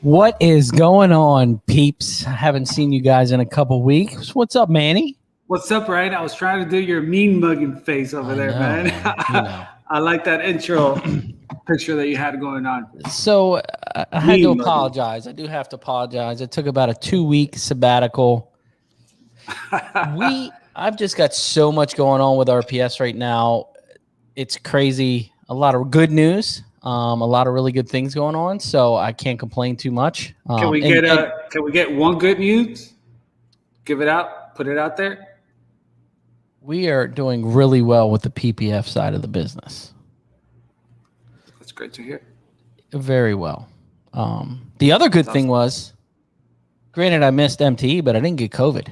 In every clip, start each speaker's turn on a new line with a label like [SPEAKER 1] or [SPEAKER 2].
[SPEAKER 1] What is going on, peeps? I haven't seen you guys in a couple weeks. What's up, Manny?
[SPEAKER 2] What's up, Ryan? I was trying to do your mean mugging face over there, man.
[SPEAKER 1] You know.
[SPEAKER 2] I like that intro picture that you had going on.
[SPEAKER 1] So I had to apologize. I do have to apologize. It took about a 2-week sabbatical. I've just got so much going on with RPS right now. It's crazy. A lot of good news. A lot of really good things going on, so I can't complain too much.
[SPEAKER 2] Can we get one good news? Give it out. Put it out there.
[SPEAKER 1] We are doing really well with the PPF side of the business.
[SPEAKER 2] That's great to hear.
[SPEAKER 1] Very well. The other good thing was, granted, I missed MTE, but I didn't get COVID.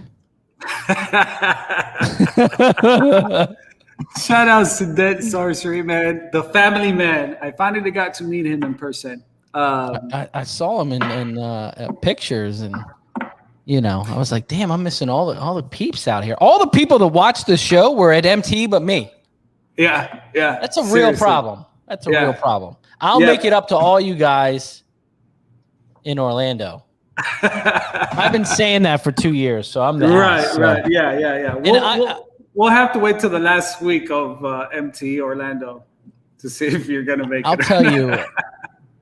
[SPEAKER 2] Shout outs to Dent Sorcery, man. The family man. I finally got to meet him in person.
[SPEAKER 1] I saw him in pictures, and I was like, damn, I'm missing all the peeps out here. All the people that watch the show were at MTE, but me.
[SPEAKER 2] Yeah.
[SPEAKER 1] That's a real problem. That's a real problem. I'll make it up to all you guys in Orlando. I've been saying that for 2 years, so I'm the ass,
[SPEAKER 2] right. Yeah. We'll have to wait till the last week of MTE Orlando to see if you're gonna make it.
[SPEAKER 1] I'll tell you,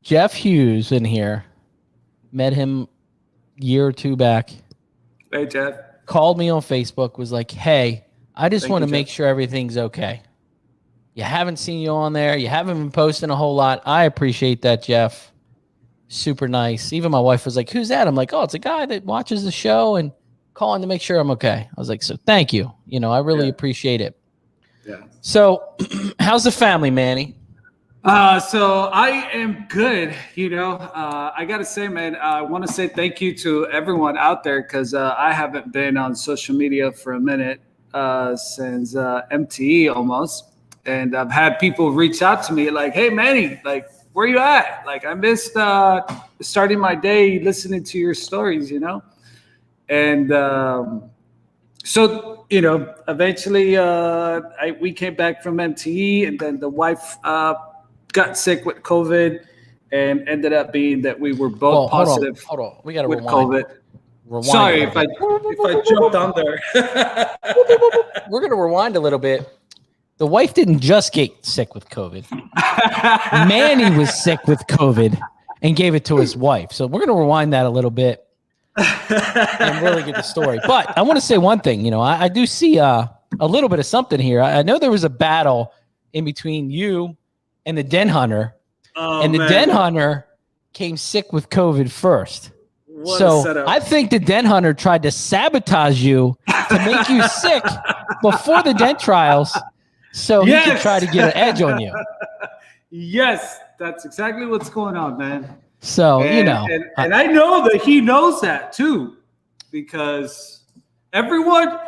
[SPEAKER 1] Jeff Hughes in here, met him a year or two back.
[SPEAKER 2] Hey, Jeff.
[SPEAKER 1] Called me on Facebook, was like, hey, I just want to make sure everything's okay. You haven't seen you on there. You haven't been posting a whole lot. I appreciate that, Jeff. Super nice. Even my wife was like, who's that? I'm like, oh, it's a guy that watches the show and calling to make sure I'm okay. I was like, so thank you. I really appreciate it.
[SPEAKER 2] Yeah.
[SPEAKER 1] So how's the family, Manny?
[SPEAKER 2] So I am good. I got to say, man, I want to say thank you to everyone out there because I haven't been on social media for a minute since MTE almost. And I've had people reach out to me like, hey, Manny, like, where you at? Like, I missed starting my day listening to your stories, And so, eventually we came back from MTE, and then the wife got sick with COVID, and ended up being that we were both positive.
[SPEAKER 1] Hold on. We got to
[SPEAKER 2] with
[SPEAKER 1] rewind.
[SPEAKER 2] COVID. Sorry if I jumped on there.
[SPEAKER 1] We're going to rewind a little bit. The wife didn't just get sick with COVID. Manny was sick with COVID and gave it to his wife. So we're going to rewind that a little bit and really get the story. But I want to say one thing. I do see a little bit of something here. I know there was a battle in between you and the Den Hunter. The Den Hunter came sick with COVID first. So I think the Den Hunter tried to sabotage you to make you sick before the dent trials so he could try to get an edge on you.
[SPEAKER 2] Yes, that's exactly what's going on, man.
[SPEAKER 1] So,
[SPEAKER 2] and I know that he knows that too, because everyone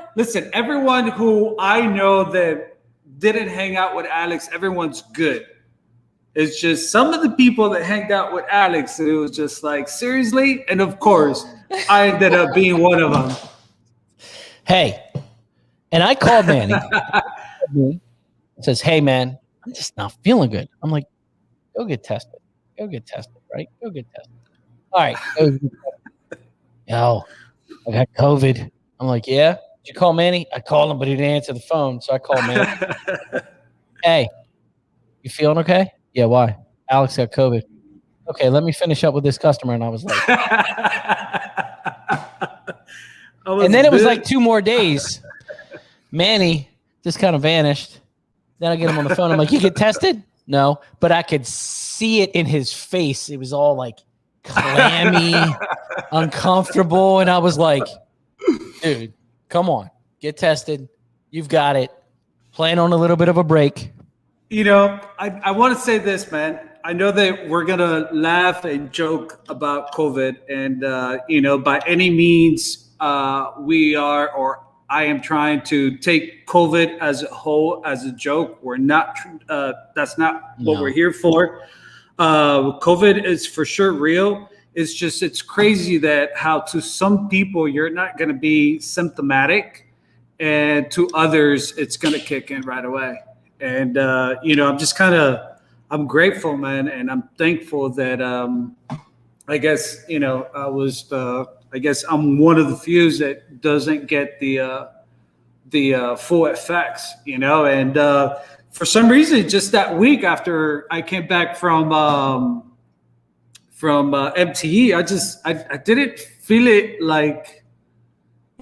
[SPEAKER 2] who I know that didn't hang out with Alex, everyone's good. It's just some of the people that hanged out with Alex, it was just like, seriously? And of course, I ended up being one of them.
[SPEAKER 1] Hey, and I called Manny. Says, hey, man, I'm just not feeling good. I'm like, go get tested. Right? Go get tested. All right. Yo, I got COVID. I'm like, yeah? Did you call Manny? I called him, but he didn't answer the phone, so I called Manny. Hey, you feeling okay? Yeah, why? Alex got COVID. Okay, let me finish up with this customer. And I was like, and then it was like 2 more days. Manny just kind of vanished. Then I get him on the phone. I'm like, you get tested? No, but I could see it in his face. It was all like clammy, uncomfortable. And I was like, dude, come on, get tested. You've got it. Plan on a little bit of a break.
[SPEAKER 2] I want to say this, man. I know that we're going to laugh and joke about COVID. And, by any means, we are, or I am trying to take COVID as a whole, as a joke. We're not, that's not what we're here for. COVID is for sure real. It's just, it's crazy that how to some people, you're not going to be symptomatic, and to others, it's going to kick in right away. And, I'm just I'm grateful, man. And I'm thankful that, I guess, I guess I'm one of the few that doesn't get the full effects, and for some reason, just that week after I came back from MTE, I didn't feel it like,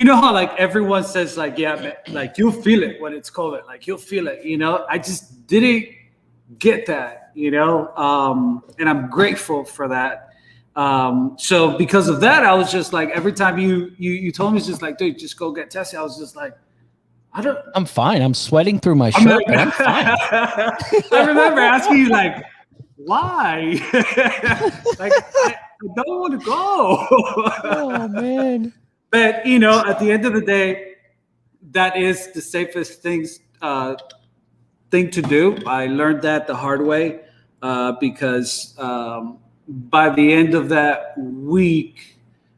[SPEAKER 2] how like everyone says like, yeah, man, like you'll feel it when it's COVID, like you'll feel it, I just didn't get that, and I'm grateful for that. So because of that, I was just like, every time you told me, it's just like, dude, just go get tested. I was just like,
[SPEAKER 1] I'm fine. I'm sweating through my shirt, but I'm fine.
[SPEAKER 2] I remember asking you like, why? Like, I don't want to go.
[SPEAKER 1] Oh man.
[SPEAKER 2] But at the end of the day, that is the safest thing to do. I learned that the hard way because by the end of that week,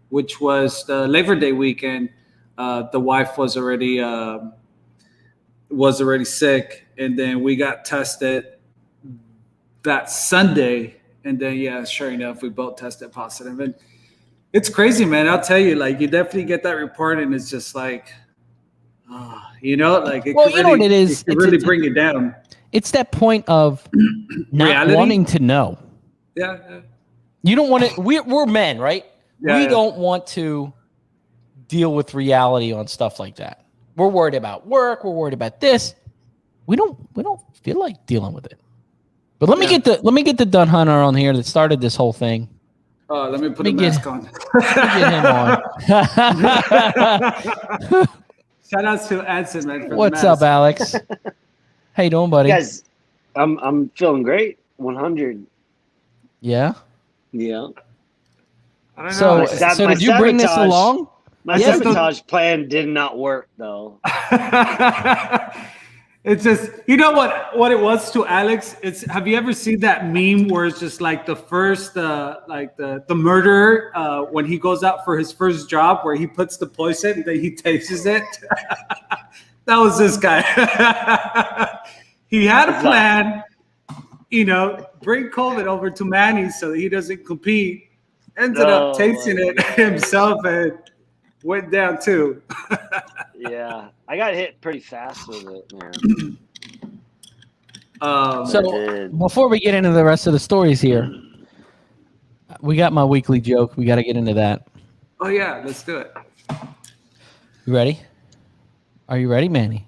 [SPEAKER 2] which was the Labor Day weekend, the wife was already sick, and then we got tested that Sunday, and then sure enough, we both tested positive. And it's crazy, man. I'll tell you, like, you definitely get that report, and it's just like, like it
[SPEAKER 1] what it is?
[SPEAKER 2] It can really bring you down.
[SPEAKER 1] It's that point of not
[SPEAKER 2] reality?
[SPEAKER 1] Wanting to know.
[SPEAKER 2] Yeah.
[SPEAKER 1] You don't want to. We're men, right?
[SPEAKER 2] Yeah,
[SPEAKER 1] we don't want to deal with reality on stuff like that. We're worried about work. We're worried about this. We don't feel like dealing with it. But let me get the Dun Hunter on here that started this whole thing.
[SPEAKER 2] Oh, let me put a mask on.
[SPEAKER 1] Get him on.
[SPEAKER 2] Shout out to Anson, man. For
[SPEAKER 1] What's up, Alex? How you doing, buddy?
[SPEAKER 3] Guys, I'm feeling great. 100.
[SPEAKER 1] Yeah.
[SPEAKER 3] Yeah.
[SPEAKER 2] I don't know.
[SPEAKER 1] So did you bring this along?
[SPEAKER 3] My sabotage plan did not work, though.
[SPEAKER 2] It's just, what it was to Alex? Have you ever seen that meme where it's just like the first, the murderer, when he goes out for his first job, where he puts the poison and then he tastes it? That was this guy. He had a plan, bring COVID over to Manny so that he doesn't compete. Ended up tasting it himself and went down too.
[SPEAKER 3] Yeah, I got hit pretty fast with it, man.
[SPEAKER 1] So before we get into the rest of the stories here, we got my weekly joke. We got to get into that.
[SPEAKER 2] Oh yeah, let's do it.
[SPEAKER 1] You ready? Are you ready, Manny?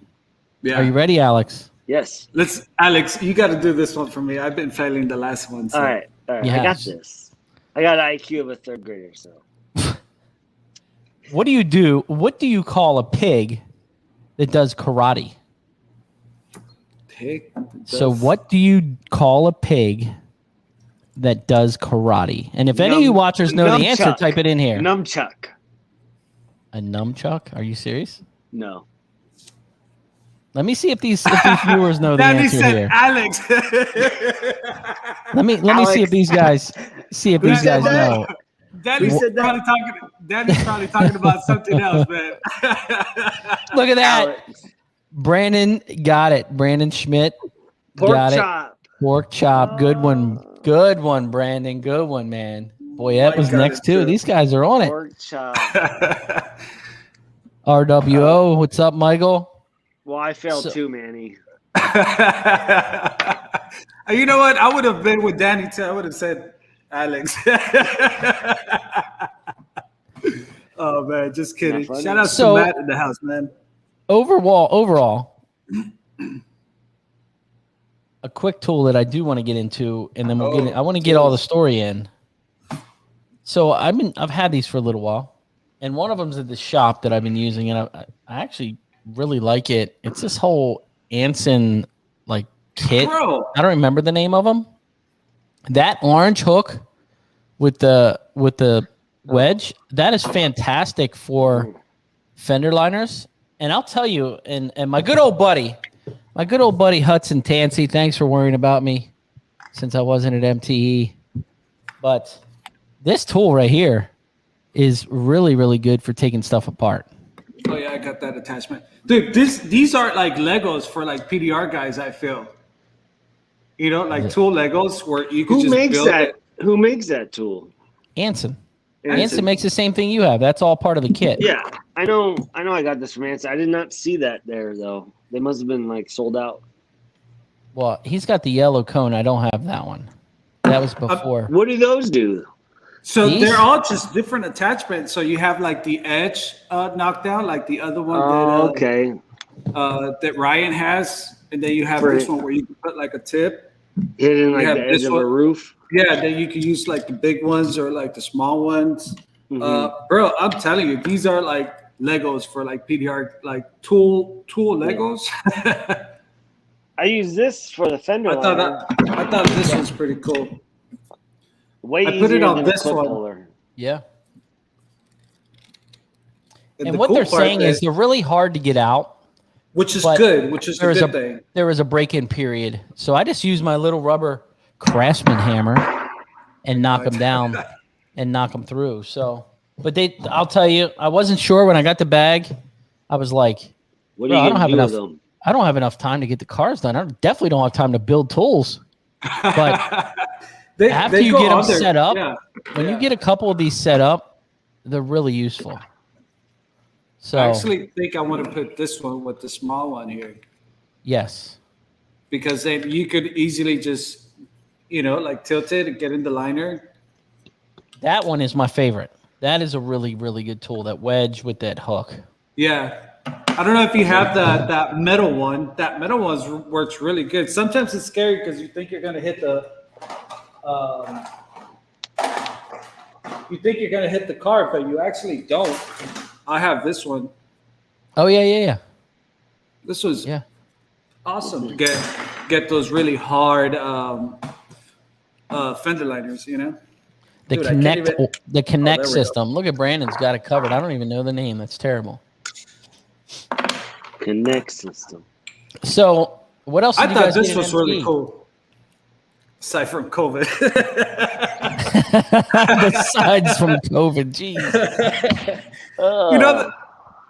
[SPEAKER 2] Yeah.
[SPEAKER 1] Are you ready, Alex?
[SPEAKER 3] Yes.
[SPEAKER 2] Alex, you got to do this one for me. I've been failing the last one. So.
[SPEAKER 3] All right.
[SPEAKER 1] Yes.
[SPEAKER 3] I got this. I got an IQ of a third grader, so.
[SPEAKER 1] What do you do? What do you call a pig that does karate?
[SPEAKER 2] Pig?
[SPEAKER 1] So what do you call a pig that does karate? And if any of you watchers know the answer, type it in here.
[SPEAKER 3] Nunchuck.
[SPEAKER 1] A nunchuck? Are you serious?
[SPEAKER 3] No.
[SPEAKER 1] Let me see if these viewers know the
[SPEAKER 2] Danny
[SPEAKER 1] answer
[SPEAKER 2] said
[SPEAKER 1] here.
[SPEAKER 2] Alex.
[SPEAKER 1] Let me see if these guys know.
[SPEAKER 2] Danny's probably talking about something else, man.
[SPEAKER 1] Look at that.
[SPEAKER 3] Alex.
[SPEAKER 1] Brandon got it. Brandon Schmidt got
[SPEAKER 3] chop.
[SPEAKER 1] it. Pork chop. Good one. Good one, Brandon. Good one, man. Boy, that was next too. These guys are on it.
[SPEAKER 3] Pork chop.
[SPEAKER 1] RWO. What's up, Michael?
[SPEAKER 3] Well, I failed too, Manny.
[SPEAKER 2] You know what? I would have been with Danny too. I would have said Alex. Oh man, just kidding. Shout out to Matt in the house, man.
[SPEAKER 1] Overall, a quick tool that I do want to get into, and then I want to get all the story in. So I've had these for a little while, and one of them's at the shop that I've been using, and I actually really like it. It's this whole Anson kit.
[SPEAKER 2] Bro.
[SPEAKER 1] I don't remember the name of them. That orange hook with the wedge, that is fantastic for fender liners. And I'll tell you, and my good old buddy Hudson Tansey, thanks for worrying about me since I wasn't at MTE. But this tool right here is really, really good for taking stuff apart.
[SPEAKER 2] Oh yeah, I got that attachment. Dude, these are like Legos for like PDR guys, I feel. Tool Legos where you can just build it.
[SPEAKER 3] Who makes that tool?
[SPEAKER 1] Anson. Anson makes the same thing you have. That's all part of the kit.
[SPEAKER 3] Yeah, I know. I got this from Anson. I did not see that there though. They must have been like sold out.
[SPEAKER 1] Well, he's got the yellow cone. I don't have that one. That was before.
[SPEAKER 3] What do those do?
[SPEAKER 2] So they're all just different attachments. So you have like the edge knocked down, like the other one that Ryan has, and then you have this one where you can put like a tip.
[SPEAKER 3] Hidden like the edge of a roof.
[SPEAKER 2] Yeah, then you can use like the big ones or like the small ones. Bro, I'm telling you, these are like Legos for like PDR, like tool Legos.
[SPEAKER 3] I use this for the fender.
[SPEAKER 2] I thought this was pretty cool.
[SPEAKER 3] Way
[SPEAKER 2] I put it on this one.
[SPEAKER 3] Holder.
[SPEAKER 1] Yeah. And what they're saying is they're really hard to get out.
[SPEAKER 2] Which is good, which is a good thing.
[SPEAKER 1] There was a break-in period. So I just use my little rubber Craftsman hammer and knock them down and knock them through. So, but I'll tell you, I wasn't sure when I got the bag. I was like,
[SPEAKER 3] what do you do with them?
[SPEAKER 1] I don't have enough time to get the cars done. I definitely don't have time to build tools. But after you get them set up, when you get a couple of these set up, they're really useful. So
[SPEAKER 2] I actually think I want to put this one with the small one here.
[SPEAKER 1] Yes.
[SPEAKER 2] Because then you could easily just, like tilt it and get in the liner.
[SPEAKER 1] That one is my favorite. That is a really, really good tool, that wedge with that hook. Yeah.
[SPEAKER 2] I don't know if you have that metal one. That metal one works really good. Sometimes it's scary because you think you're going to hit the car, but you actually don't. I have this one.
[SPEAKER 1] Oh yeah.
[SPEAKER 2] This was awesome to get those really hard fender liners.
[SPEAKER 1] The Connect system. Look at Brandon's got it covered. I don't even know the name. That's terrible.
[SPEAKER 3] Connect system.
[SPEAKER 1] So what else?
[SPEAKER 2] I thought this was really cool. Aside from COVID.
[SPEAKER 1] Besides from COVID, jeez.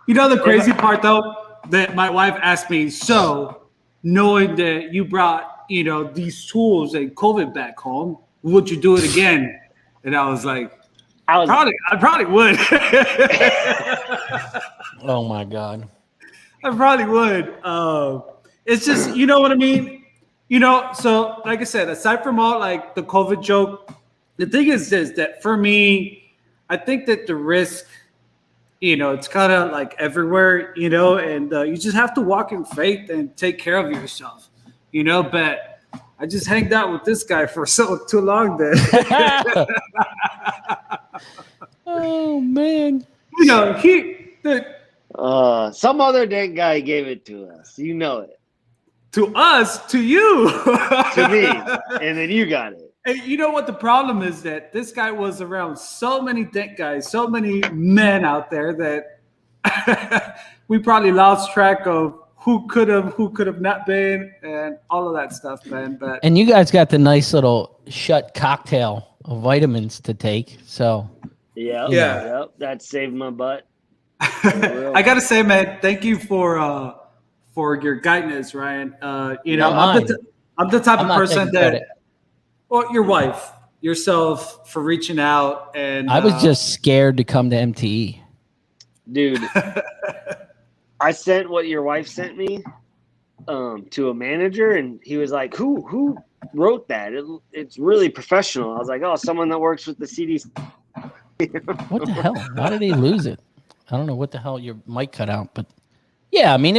[SPEAKER 2] You know the crazy part though, that my wife asked me, so knowing that you brought, these tools and COVID back home, would you do it again? And I was like, I probably would.
[SPEAKER 1] Oh my God.
[SPEAKER 2] I probably would. It's just, you know what I mean? So like I said, aside from all like the COVID joke, the thing is this, that for me, I think that the risk, it's kind of like everywhere, and you just have to walk in faith and take care of yourself, but I just hanged out with this guy for too long then.
[SPEAKER 1] Oh man.
[SPEAKER 3] Some other dent guy gave it to us. You know it.
[SPEAKER 2] To us, to you.
[SPEAKER 3] To me. And then you got it.
[SPEAKER 2] And you know what the problem is, that this guy was around so many dent guys, so many men out there that we probably lost track of who could have not been, and all of that stuff, man.
[SPEAKER 1] And you guys got the nice little Shutt cocktail of vitamins to take. So
[SPEAKER 3] Yep, that saved my butt.
[SPEAKER 2] I gotta say, man, thank you for your guidance, Ryan. I'm the type of person that. Well, your wife, yourself, for reaching out, and
[SPEAKER 1] I was just scared to come to MTE.
[SPEAKER 3] Dude, I sent what your wife sent me to a manager, and he was like, "Who wrote that? It's really professional." I was like, "Oh, someone that works with the CDC."
[SPEAKER 1] What the hell? Why did he lose it? I don't know what the hell your mic cut out, but yeah, I mean,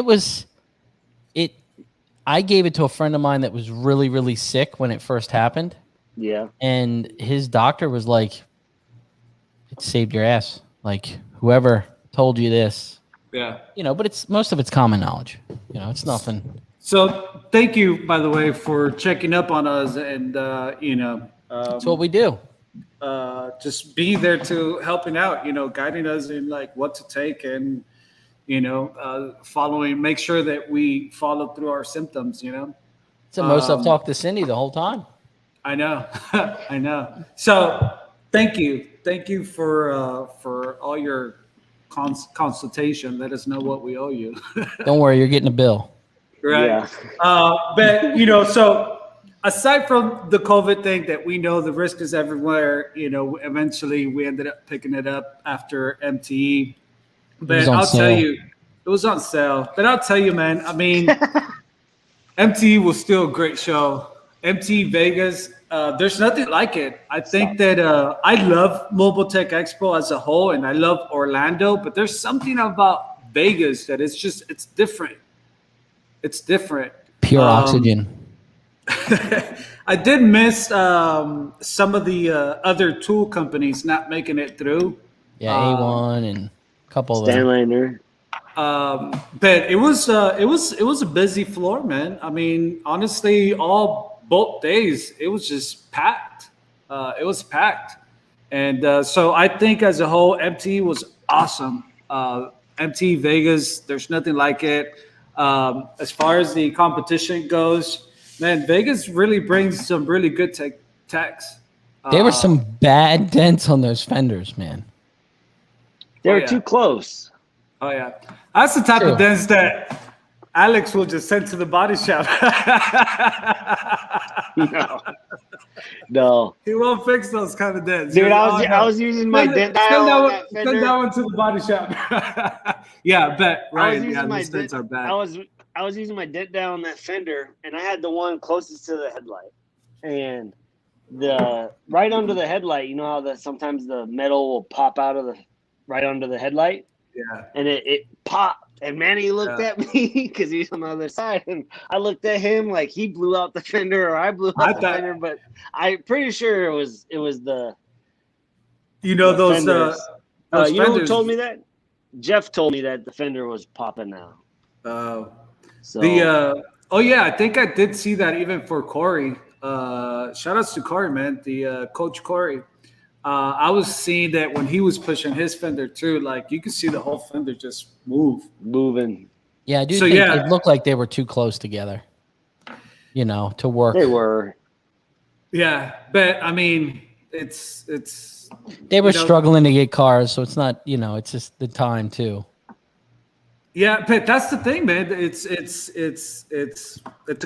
[SPEAKER 1] I gave it to a friend of mine that was really, really sick when it first happened.
[SPEAKER 3] Yeah.
[SPEAKER 1] And his doctor was like, it saved your ass. Like, whoever told you this.
[SPEAKER 2] Yeah.
[SPEAKER 1] But most of it's common knowledge. It's nothing.
[SPEAKER 2] So thank you, by the way, for checking up on us, and
[SPEAKER 1] that's what we do.
[SPEAKER 2] Just being there to helping out, guiding us in like what to take, and following, make sure that we follow through our symptoms,
[SPEAKER 1] It's the most I've talked to Cindy the whole time.
[SPEAKER 2] I know. I know. So thank you for all your consultation. Let us know what we owe you.
[SPEAKER 1] Don't worry, you're getting a bill.
[SPEAKER 2] Right.
[SPEAKER 3] Yeah.
[SPEAKER 2] But so aside from the COVID thing that we know the risk is everywhere, eventually we ended up picking it up after MTE. But I'll tell you, it was on sale. But I'll tell you, man, I mean, MTE was still a great show. MTE Vegas, there's nothing like it. I think that I love Mobile Tech Expo as a whole, and I love Orlando, but there's something about Vegas that it's different. It's different.
[SPEAKER 1] Pure oxygen.
[SPEAKER 2] I did miss some of the other tool companies not making it through.
[SPEAKER 1] Yeah, A1 and a couple of
[SPEAKER 3] Stanliner.
[SPEAKER 2] But it was a busy floor, man. I mean, honestly, both days it was just packed. It was packed, and so I think as a whole, MTE was awesome. MTE Vegas, there's nothing like it. As far as the competition goes, man, Vegas really brings some really good techs.
[SPEAKER 1] There were some bad dents on those fenders, man.
[SPEAKER 3] They were too close.
[SPEAKER 2] Oh yeah, that's the type of dents that Alex will just send to the body shop.
[SPEAKER 3] No.
[SPEAKER 2] He won't fix those kind of dents.
[SPEAKER 3] Dude, I was using my dent dial on that fender.
[SPEAKER 2] Send that one to the body shop. Yeah, but Ryan, these dents are bad.
[SPEAKER 3] I was using my dent dial on that fender, and I had the one closest to the headlight. And the right under the headlight, you know how sometimes the metal will pop out of right under the headlight?
[SPEAKER 2] Yeah. And
[SPEAKER 3] it popped. And Manny looked at me because he's on the other side, and I looked at him like he blew out the fender or I blew out the fender. But I'm pretty sure it was the.
[SPEAKER 2] Those.
[SPEAKER 3] You know who told me that? Jeff told me that the fender was popping out.
[SPEAKER 2] Oh.
[SPEAKER 3] So
[SPEAKER 2] I think I did see that even for Corey. Shout outs to Corey, man. The coach Corey. I was seeing that when he was pushing his fender too, like you could see the whole fender just
[SPEAKER 3] moving.
[SPEAKER 1] Yeah, I do think it looked like they were too close together, to work.
[SPEAKER 3] They were.
[SPEAKER 2] Yeah, but I mean, it's.
[SPEAKER 1] They were struggling to get cars, so it's not, it's just the time too.
[SPEAKER 2] Yeah, but that's the thing, man. It's the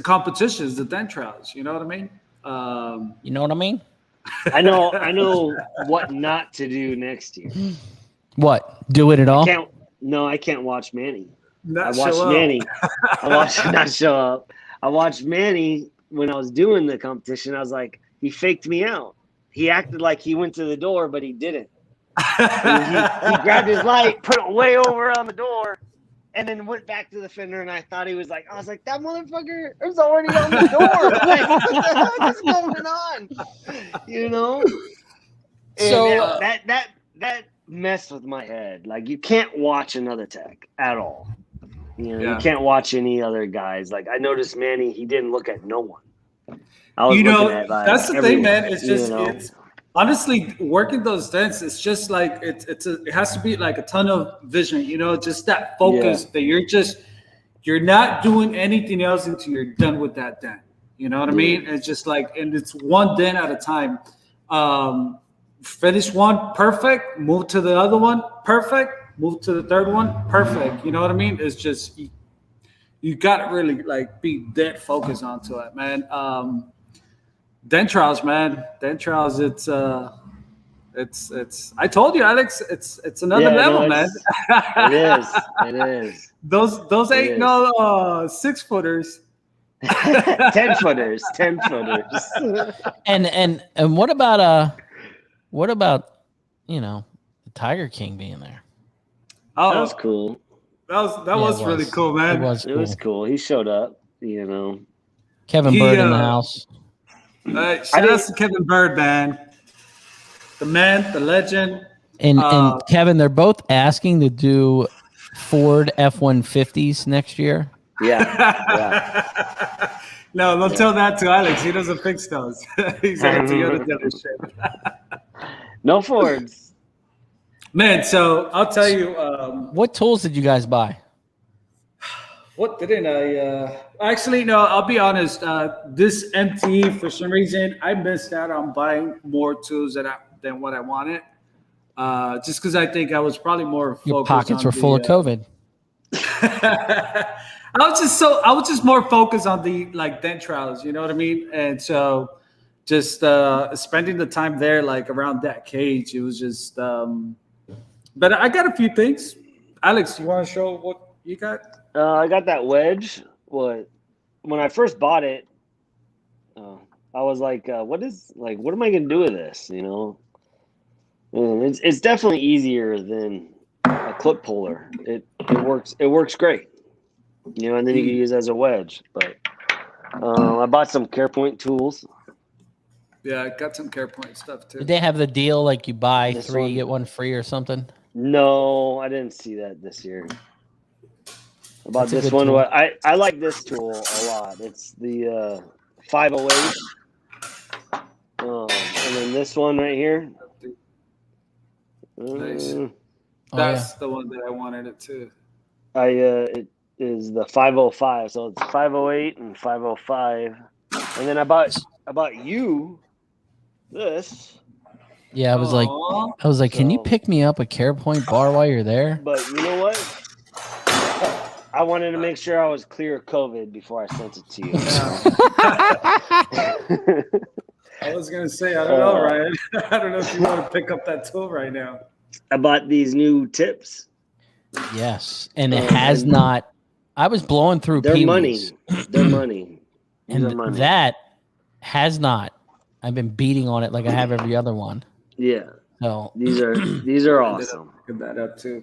[SPEAKER 2] competition, it's the dent trials. You know what I mean?
[SPEAKER 1] You know what I mean?
[SPEAKER 3] I know what not to do next year.
[SPEAKER 1] What? Do it at all?
[SPEAKER 3] I can't watch Manny.
[SPEAKER 2] Not
[SPEAKER 3] show up. I watched Manny when I was doing the competition. I was like, he faked me out. He acted like he went to the door, but he didn't. He grabbed his light, put it way over on the door, and then went back to the fender. And I thought I was like, that motherfucker is already on the door. Like, what the heck is going on? So that messed with my head. Like, you can't watch another tech at all. You can't watch any other guys. Like, I noticed Manny, he didn't look at no one. I was looking at, like,
[SPEAKER 2] that's the thing, man. It's just it's honestly working those dents. It's just like it has to be like a ton of vision. Just that focus that you're not doing anything else until you're done with that dent. You know what I mean? It's just like, and it's one dent at a time. Finish one, perfect. Move to the other one, perfect. Move to the third one, perfect. You know what I mean? It's just you got to really like be dead focused onto it, man. Dent trials, man. Dent trials. It's. I told you, Alex. It's another level, man.
[SPEAKER 3] It is.
[SPEAKER 2] Those ain't no 6-footers.
[SPEAKER 3] 10-footers. 10-footers.
[SPEAKER 1] And what about the Tiger King being there?
[SPEAKER 2] Oh,
[SPEAKER 3] that was cool.
[SPEAKER 2] That was really cool, man.
[SPEAKER 3] It was cool. He showed up.
[SPEAKER 1] Kevin Bird in the house.
[SPEAKER 2] Shout out to Kevin Bird, man. The man, the legend.
[SPEAKER 1] And Kevin, they're both asking to do Ford F-150s next year.
[SPEAKER 3] Yeah.
[SPEAKER 2] No, don't tell that to Alex. He doesn't fix those. He's into other dealership.
[SPEAKER 3] No Fords.
[SPEAKER 2] Man, so I'll tell you.
[SPEAKER 1] What tools did you guys buy?
[SPEAKER 2] What didn't I? Actually, no, I'll be honest. This MTE, for some reason, I missed out on buying more tools than what I wanted. Just because I think I was probably more focused.
[SPEAKER 1] Your pockets were full of COVID.
[SPEAKER 2] I was just more focused on the like dent trials, you know what I mean? And so just spending the time there like around that cage, it was just but I got a few things. Alex, you want to show what you got?
[SPEAKER 3] I got that wedge. When I first bought it, I was like, what am I gonna do with this? You know, and it's definitely easier than a clip puller. It works great. You know, and then you can use it as a wedge. But I bought some CarePoint tools.
[SPEAKER 2] Yeah, I got some CarePoint stuff too.
[SPEAKER 1] Did they have the deal like you buy
[SPEAKER 3] This
[SPEAKER 1] 3
[SPEAKER 3] one?
[SPEAKER 1] get 1 free or something?
[SPEAKER 3] No, I didn't see that this year. About
[SPEAKER 1] That's a
[SPEAKER 3] this
[SPEAKER 1] good
[SPEAKER 3] one,
[SPEAKER 1] tool.
[SPEAKER 3] I like this tool a lot. It's the 508. And then this one right here.
[SPEAKER 2] Nice.
[SPEAKER 1] Oh,
[SPEAKER 2] That's the one that I wanted it to.
[SPEAKER 3] It is the 505. So it's 508 and 505. And then I bought you this.
[SPEAKER 1] Yeah, I was like, can you pick me up a CarePoint bar while you're there?
[SPEAKER 3] But you know what? I wanted to make sure I was clear of COVID before I sent it to you.
[SPEAKER 2] I was gonna say, I don't know, Ryan. I don't know if you want to pick up that tool right now.
[SPEAKER 3] I bought these new tips.
[SPEAKER 1] Yes, and it has not. I was blowing through.
[SPEAKER 3] They're money.
[SPEAKER 1] Peewees.
[SPEAKER 3] They're money.
[SPEAKER 1] And
[SPEAKER 3] They're money.
[SPEAKER 1] that has not. I've been beating on it like I have every other one.
[SPEAKER 3] Yeah.
[SPEAKER 1] So
[SPEAKER 3] These are awesome.
[SPEAKER 2] Pick that up too.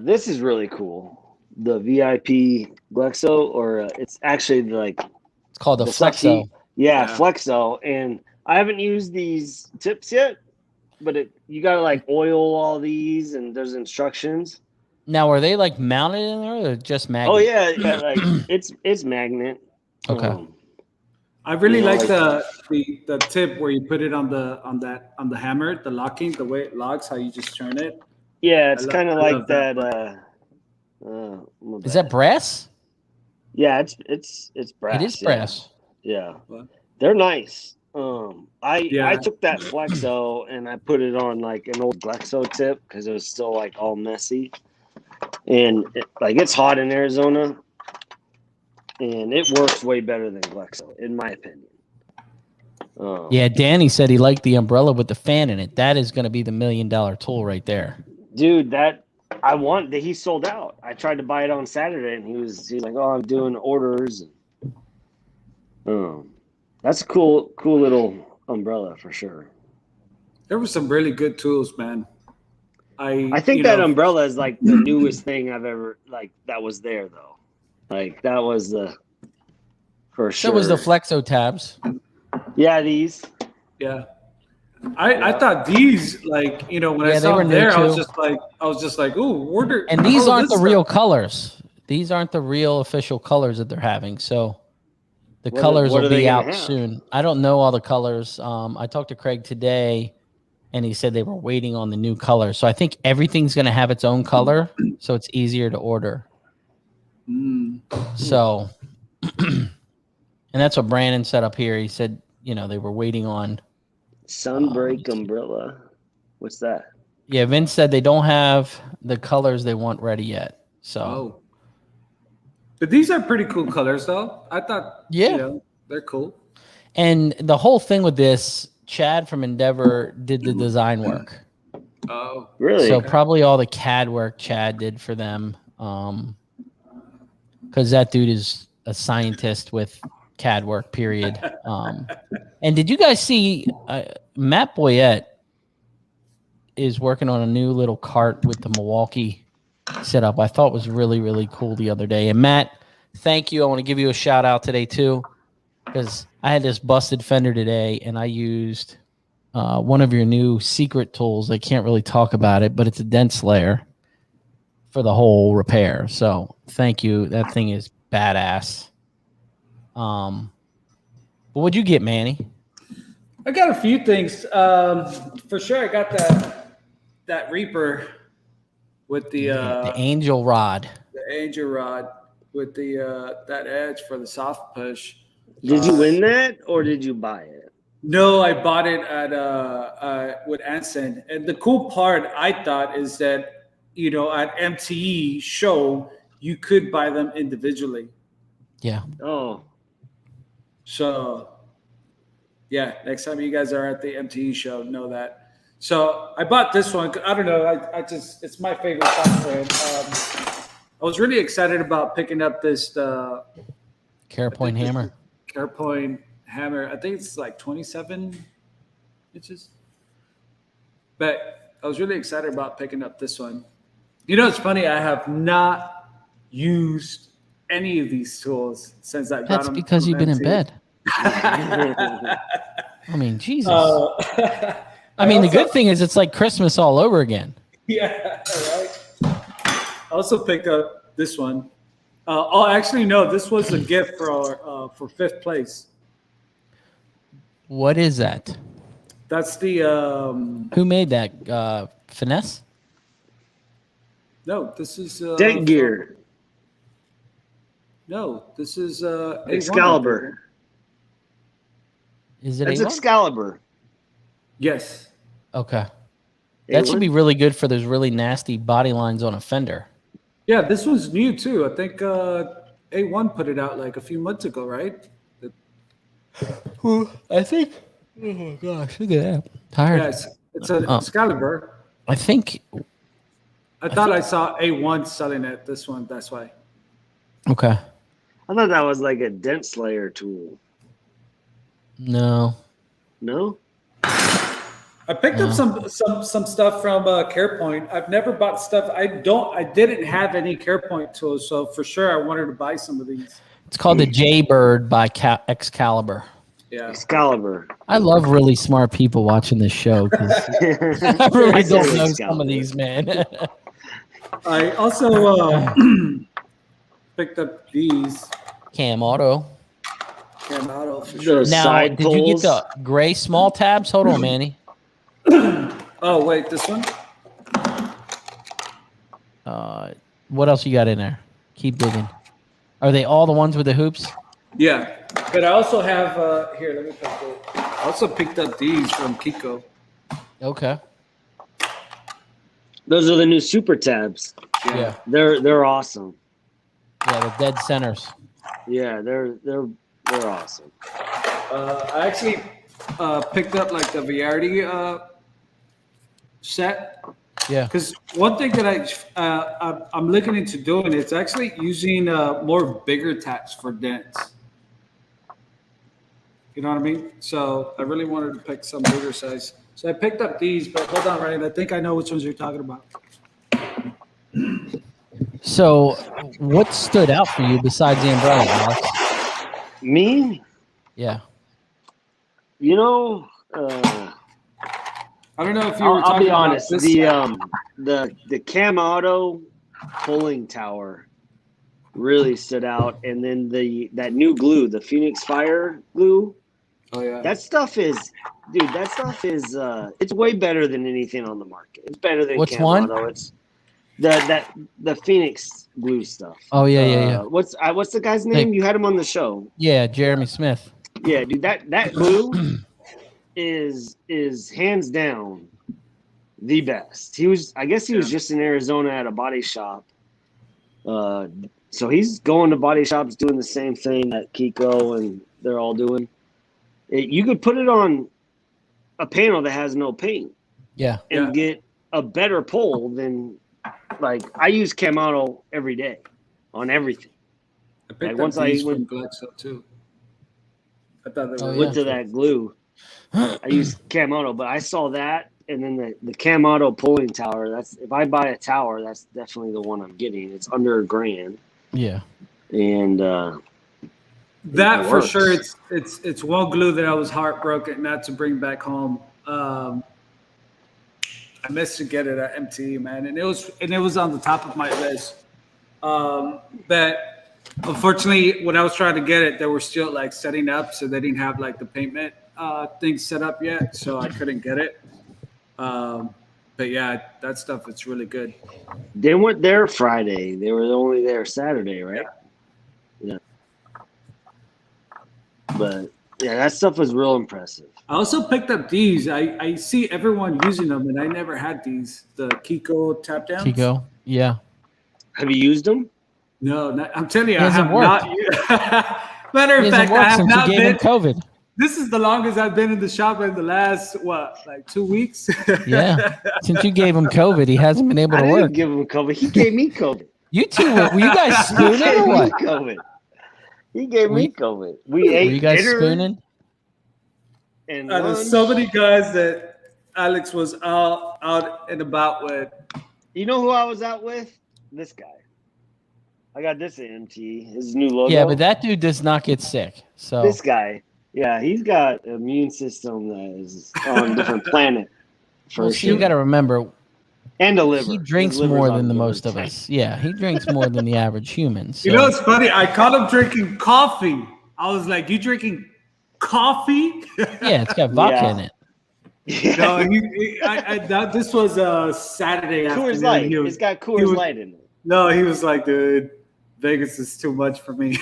[SPEAKER 3] This is really cool. The VIP Glexo, or it's actually like
[SPEAKER 1] it's called the Flexo.
[SPEAKER 3] Yeah, Flexo. And I haven't used these tips yet, but you gotta like oil all these, and there's instructions.
[SPEAKER 1] Now, are they like mounted in there, or just magnet?
[SPEAKER 3] Oh yeah, like it's magnet.
[SPEAKER 1] Okay.
[SPEAKER 2] I really like the tip where you put it on the hammer, the locking, the way it locks, how you just turn it.
[SPEAKER 3] Yeah, it's kind of like that.
[SPEAKER 1] Is that brass?
[SPEAKER 3] Yeah, it's brass.
[SPEAKER 1] It is brass.
[SPEAKER 3] Yeah,
[SPEAKER 2] What?
[SPEAKER 3] they're nice. I took that Flexo and I put it on like an old Glexo tip because it was still like all messy, and it's hot in Arizona, and it works way better than Glexo in my opinion.
[SPEAKER 1] Yeah, Danny said he liked the umbrella with the fan in it. That is going to be the $1 million tool right there.
[SPEAKER 3] Dude, he sold out. I tried to buy it on Saturday, and he's like, "Oh, I'm doing orders." That's a cool little umbrella for sure.
[SPEAKER 2] There were some really good tools, man.
[SPEAKER 3] I think that umbrella is like the newest thing I've ever that was there though. Like that was for sure.
[SPEAKER 1] So was the Flexo tabs.
[SPEAKER 3] Yeah, these.
[SPEAKER 2] Yeah. I thought these when I saw them there, I was just like, ooh, order.
[SPEAKER 1] And these aren't the real colors. These aren't the real official colors that they're having. So the colors will be out soon. I don't know all the colors. I talked to Craig today, and he said they were waiting on the new color. So I think everything's going to have its own color, so it's easier to order. So, and that's what Brandon set up here. He said, they were waiting on
[SPEAKER 3] Sunbreak umbrella. What's that?
[SPEAKER 1] Yeah, Vince said they don't have the colors they want ready yet. So,
[SPEAKER 2] but these are pretty cool colors, though. I thought, they're cool.
[SPEAKER 1] And the whole thing with this, Chad from Endeavor did the design work.
[SPEAKER 2] Oh,
[SPEAKER 3] really?
[SPEAKER 1] So probably all the CAD work Chad did for them, because that dude is a scientist with CAD work, period. And did you guys see Matt Boyette is working on a new little cart with the Milwaukee setup? I thought was really, really cool the other day. And Matt, thank you. I want to give you a shout out today too, because I had this busted fender today, and I used one of your new secret tools. I can't really talk about it, but it's a dent slayer for the whole repair. So thank you. That thing is badass. But what'd you get, Manny?
[SPEAKER 2] I got a few things. For sure, I got that Reaper with the
[SPEAKER 1] angel rod.
[SPEAKER 2] The angel rod with the that edge for the soft push.
[SPEAKER 3] Did you win that, or did you buy it?
[SPEAKER 2] No, I bought it at with Anson. And the cool part I thought is that at MTE show you could buy them individually.
[SPEAKER 1] Yeah.
[SPEAKER 3] Oh,
[SPEAKER 2] So, yeah, next time you guys are at the MTE show, know that. So I bought this one. I don't know. I just, it's my favorite sock brand. I was really excited about picking up this
[SPEAKER 1] Carapoint hammer.
[SPEAKER 2] Carapoint hammer. I think it's like 27 inches. But I was really excited about picking up this one. You know, it's funny. I have not used any of these tools since I got
[SPEAKER 1] That's
[SPEAKER 2] them.
[SPEAKER 1] because
[SPEAKER 2] from
[SPEAKER 1] you've been in
[SPEAKER 2] MTE.
[SPEAKER 1] bed. I mean, Jesus.
[SPEAKER 2] I
[SPEAKER 1] mean, the
[SPEAKER 2] also-
[SPEAKER 1] good thing is it's like Christmas all over again.
[SPEAKER 2] Yeah, right. I also picked up this one. Actually, no, this was a gift for fifth place.
[SPEAKER 1] What is that?
[SPEAKER 2] That's the
[SPEAKER 1] Who made that? Finesse?
[SPEAKER 2] no. This is
[SPEAKER 3] Dent gear.
[SPEAKER 2] No, this is A1,
[SPEAKER 3] Excalibur.
[SPEAKER 1] Is it
[SPEAKER 3] That's
[SPEAKER 1] A1?
[SPEAKER 3] Excalibur.
[SPEAKER 2] Yes.
[SPEAKER 1] Okay. That should
[SPEAKER 3] A1?
[SPEAKER 1] be really good for those really nasty body lines on a fender.
[SPEAKER 2] Yeah, this one's new too. I think A1 put it out like a few months ago, right?
[SPEAKER 1] I think. Oh my gosh, look at that. Tired.
[SPEAKER 2] Yes, it's an Excalibur.
[SPEAKER 1] I think.
[SPEAKER 2] I thought I saw A1 selling it. This one, that's why.
[SPEAKER 1] Okay.
[SPEAKER 3] I thought that was like a dent slayer tool.
[SPEAKER 1] No.
[SPEAKER 3] No?
[SPEAKER 2] I picked up some stuff from CarePoint. I've never bought stuff. I didn't have any CarePoint tools, so for sure I wanted to buy some of these.
[SPEAKER 1] It's called the Jaybird by Excalibur.
[SPEAKER 2] Yeah.
[SPEAKER 3] Excalibur.
[SPEAKER 1] I love really smart people watching this show because I really don't know some of these, man.
[SPEAKER 2] I also picked up these
[SPEAKER 1] Cam Auto.
[SPEAKER 2] Cam Auto for sure.
[SPEAKER 3] Those
[SPEAKER 1] Now,
[SPEAKER 3] side
[SPEAKER 1] did you get
[SPEAKER 3] poles.
[SPEAKER 1] the gray small tabs? Hold on, Manny.
[SPEAKER 2] Oh wait, this one?
[SPEAKER 1] What else you got in there? Keep digging. Are they all the ones with the hoops?
[SPEAKER 2] Yeah. But I also have here, let me pick it. I also picked up these from Kiko.
[SPEAKER 1] Okay.
[SPEAKER 3] Those are the new super tabs.
[SPEAKER 1] Yeah.
[SPEAKER 3] They're awesome.
[SPEAKER 1] Yeah, the dead centers.
[SPEAKER 3] Yeah, they're awesome.
[SPEAKER 2] I actually picked up like the Variety set.
[SPEAKER 1] Yeah.
[SPEAKER 2] Because one thing that I'm looking into doing is actually using more bigger tabs for dents. You know what I mean? So I really wanted to pick some bigger size. So I picked up these, but hold on, Ryan. I think I know which ones you're talking about.
[SPEAKER 1] So, what stood out for you besides the umbrella, Alex?
[SPEAKER 3] Me?
[SPEAKER 1] Yeah.
[SPEAKER 3] You know,
[SPEAKER 2] I don't know if you were
[SPEAKER 3] I'll
[SPEAKER 2] talking
[SPEAKER 3] be honest.
[SPEAKER 2] about this.
[SPEAKER 3] The Cam Auto pulling tower really stood out, and then that new glue, the Phoenix Fire glue.
[SPEAKER 2] Oh yeah.
[SPEAKER 3] That stuff is, dude. That stuff is. It's way better than anything on the market. It's better than
[SPEAKER 1] Which
[SPEAKER 3] Cam
[SPEAKER 1] one?
[SPEAKER 3] Auto. It's the Phoenix glue stuff.
[SPEAKER 1] Oh yeah.
[SPEAKER 3] What's the guy's name? You had him on the show.
[SPEAKER 1] Yeah, Jeremy Smith.
[SPEAKER 3] Yeah, dude. That glue is hands down the best. I guess he was just in Arizona at a body shop. So he's going to body shops doing the same thing that Kiko and they're all doing. You could put it on a panel that has no paint
[SPEAKER 1] Yeah.
[SPEAKER 3] and get a better pull than, like, I use Cam Auto every day on everything.
[SPEAKER 2] I picked
[SPEAKER 3] once
[SPEAKER 2] up
[SPEAKER 3] I
[SPEAKER 2] these
[SPEAKER 3] went-
[SPEAKER 2] from Glaxo too. I thought they
[SPEAKER 1] Oh,
[SPEAKER 2] were.
[SPEAKER 1] yeah.
[SPEAKER 3] Went to that glue. I use Cam Auto, but I saw that, and then the Cam Auto pulling tower. That's, if I buy a tower, that's definitely the one I'm getting. It's under $1,000,
[SPEAKER 1] Yeah.
[SPEAKER 3] and
[SPEAKER 2] That
[SPEAKER 3] It
[SPEAKER 2] for
[SPEAKER 3] works.
[SPEAKER 2] sure. It's one glue that I was heartbroken not to bring back home. I missed to get it at MTE, man, and it was on the top of my list. But unfortunately, when I was trying to get it, they were still like setting up, so they didn't have like the payment thing set up yet, so I couldn't get it. But yeah, that stuff it's really good.
[SPEAKER 3] they weren't there Friday. They were only there Saturday, right? Yeah. But yeah, that stuff was real impressive.
[SPEAKER 2] I also picked up these. I see everyone using them, and I never had these. The Kiko tap downs.
[SPEAKER 1] Kiko. Yeah.
[SPEAKER 3] Have you used them?
[SPEAKER 2] No, I'm telling you,
[SPEAKER 1] It
[SPEAKER 2] I
[SPEAKER 1] hasn't
[SPEAKER 2] have
[SPEAKER 1] worked.
[SPEAKER 2] not. Matter
[SPEAKER 1] It
[SPEAKER 2] of
[SPEAKER 1] hasn't
[SPEAKER 2] fact, I
[SPEAKER 1] worked
[SPEAKER 2] have
[SPEAKER 1] since you
[SPEAKER 2] not
[SPEAKER 1] gave him
[SPEAKER 2] been.
[SPEAKER 1] COVID.
[SPEAKER 2] This is the longest I've been in the shop in the last, like 2 weeks?
[SPEAKER 1] Yeah. Since you gave him COVID, he hasn't been able
[SPEAKER 3] I
[SPEAKER 1] to
[SPEAKER 3] didn't
[SPEAKER 1] work.
[SPEAKER 3] give him COVID. He gave me COVID.
[SPEAKER 1] You two were you guys
[SPEAKER 3] He
[SPEAKER 1] spooning
[SPEAKER 3] gave
[SPEAKER 1] or
[SPEAKER 3] me
[SPEAKER 1] what?
[SPEAKER 3] COVID. He gave
[SPEAKER 1] Were
[SPEAKER 3] me
[SPEAKER 1] you-
[SPEAKER 3] COVID. We
[SPEAKER 1] Were
[SPEAKER 3] ate
[SPEAKER 1] you guys
[SPEAKER 3] dinner
[SPEAKER 1] spooning?
[SPEAKER 3] and
[SPEAKER 2] There's
[SPEAKER 3] lunch.
[SPEAKER 2] so many guys that Alex was out and about with.
[SPEAKER 3] You know who I was out with? This guy. I got this at MT. His new logo.
[SPEAKER 1] Yeah, but that dude does not get sick. So
[SPEAKER 3] This guy. Yeah, he's got an immune system that is on a different planet. For
[SPEAKER 1] well, see,
[SPEAKER 3] sure.
[SPEAKER 1] you got to remember,
[SPEAKER 3] And a liver.
[SPEAKER 1] he
[SPEAKER 3] His
[SPEAKER 1] drinks
[SPEAKER 3] liver's
[SPEAKER 1] more
[SPEAKER 3] on
[SPEAKER 1] than the
[SPEAKER 3] liver
[SPEAKER 1] most of
[SPEAKER 3] tank.
[SPEAKER 1] us. Yeah, he drinks more than the average human. So.
[SPEAKER 2] You know, it's funny. I caught him drinking coffee. I was like, "You drinking coffee?"
[SPEAKER 1] Yeah, it's got vodka
[SPEAKER 3] Yeah.
[SPEAKER 1] in it.
[SPEAKER 2] No, this was a Saturday
[SPEAKER 3] Coors
[SPEAKER 2] afternoon.
[SPEAKER 3] Light.
[SPEAKER 2] He was-
[SPEAKER 3] It's got
[SPEAKER 2] he
[SPEAKER 3] Coors
[SPEAKER 2] was-
[SPEAKER 3] Light in it.
[SPEAKER 2] No, he was like, "Dude, Vegas is too much for me."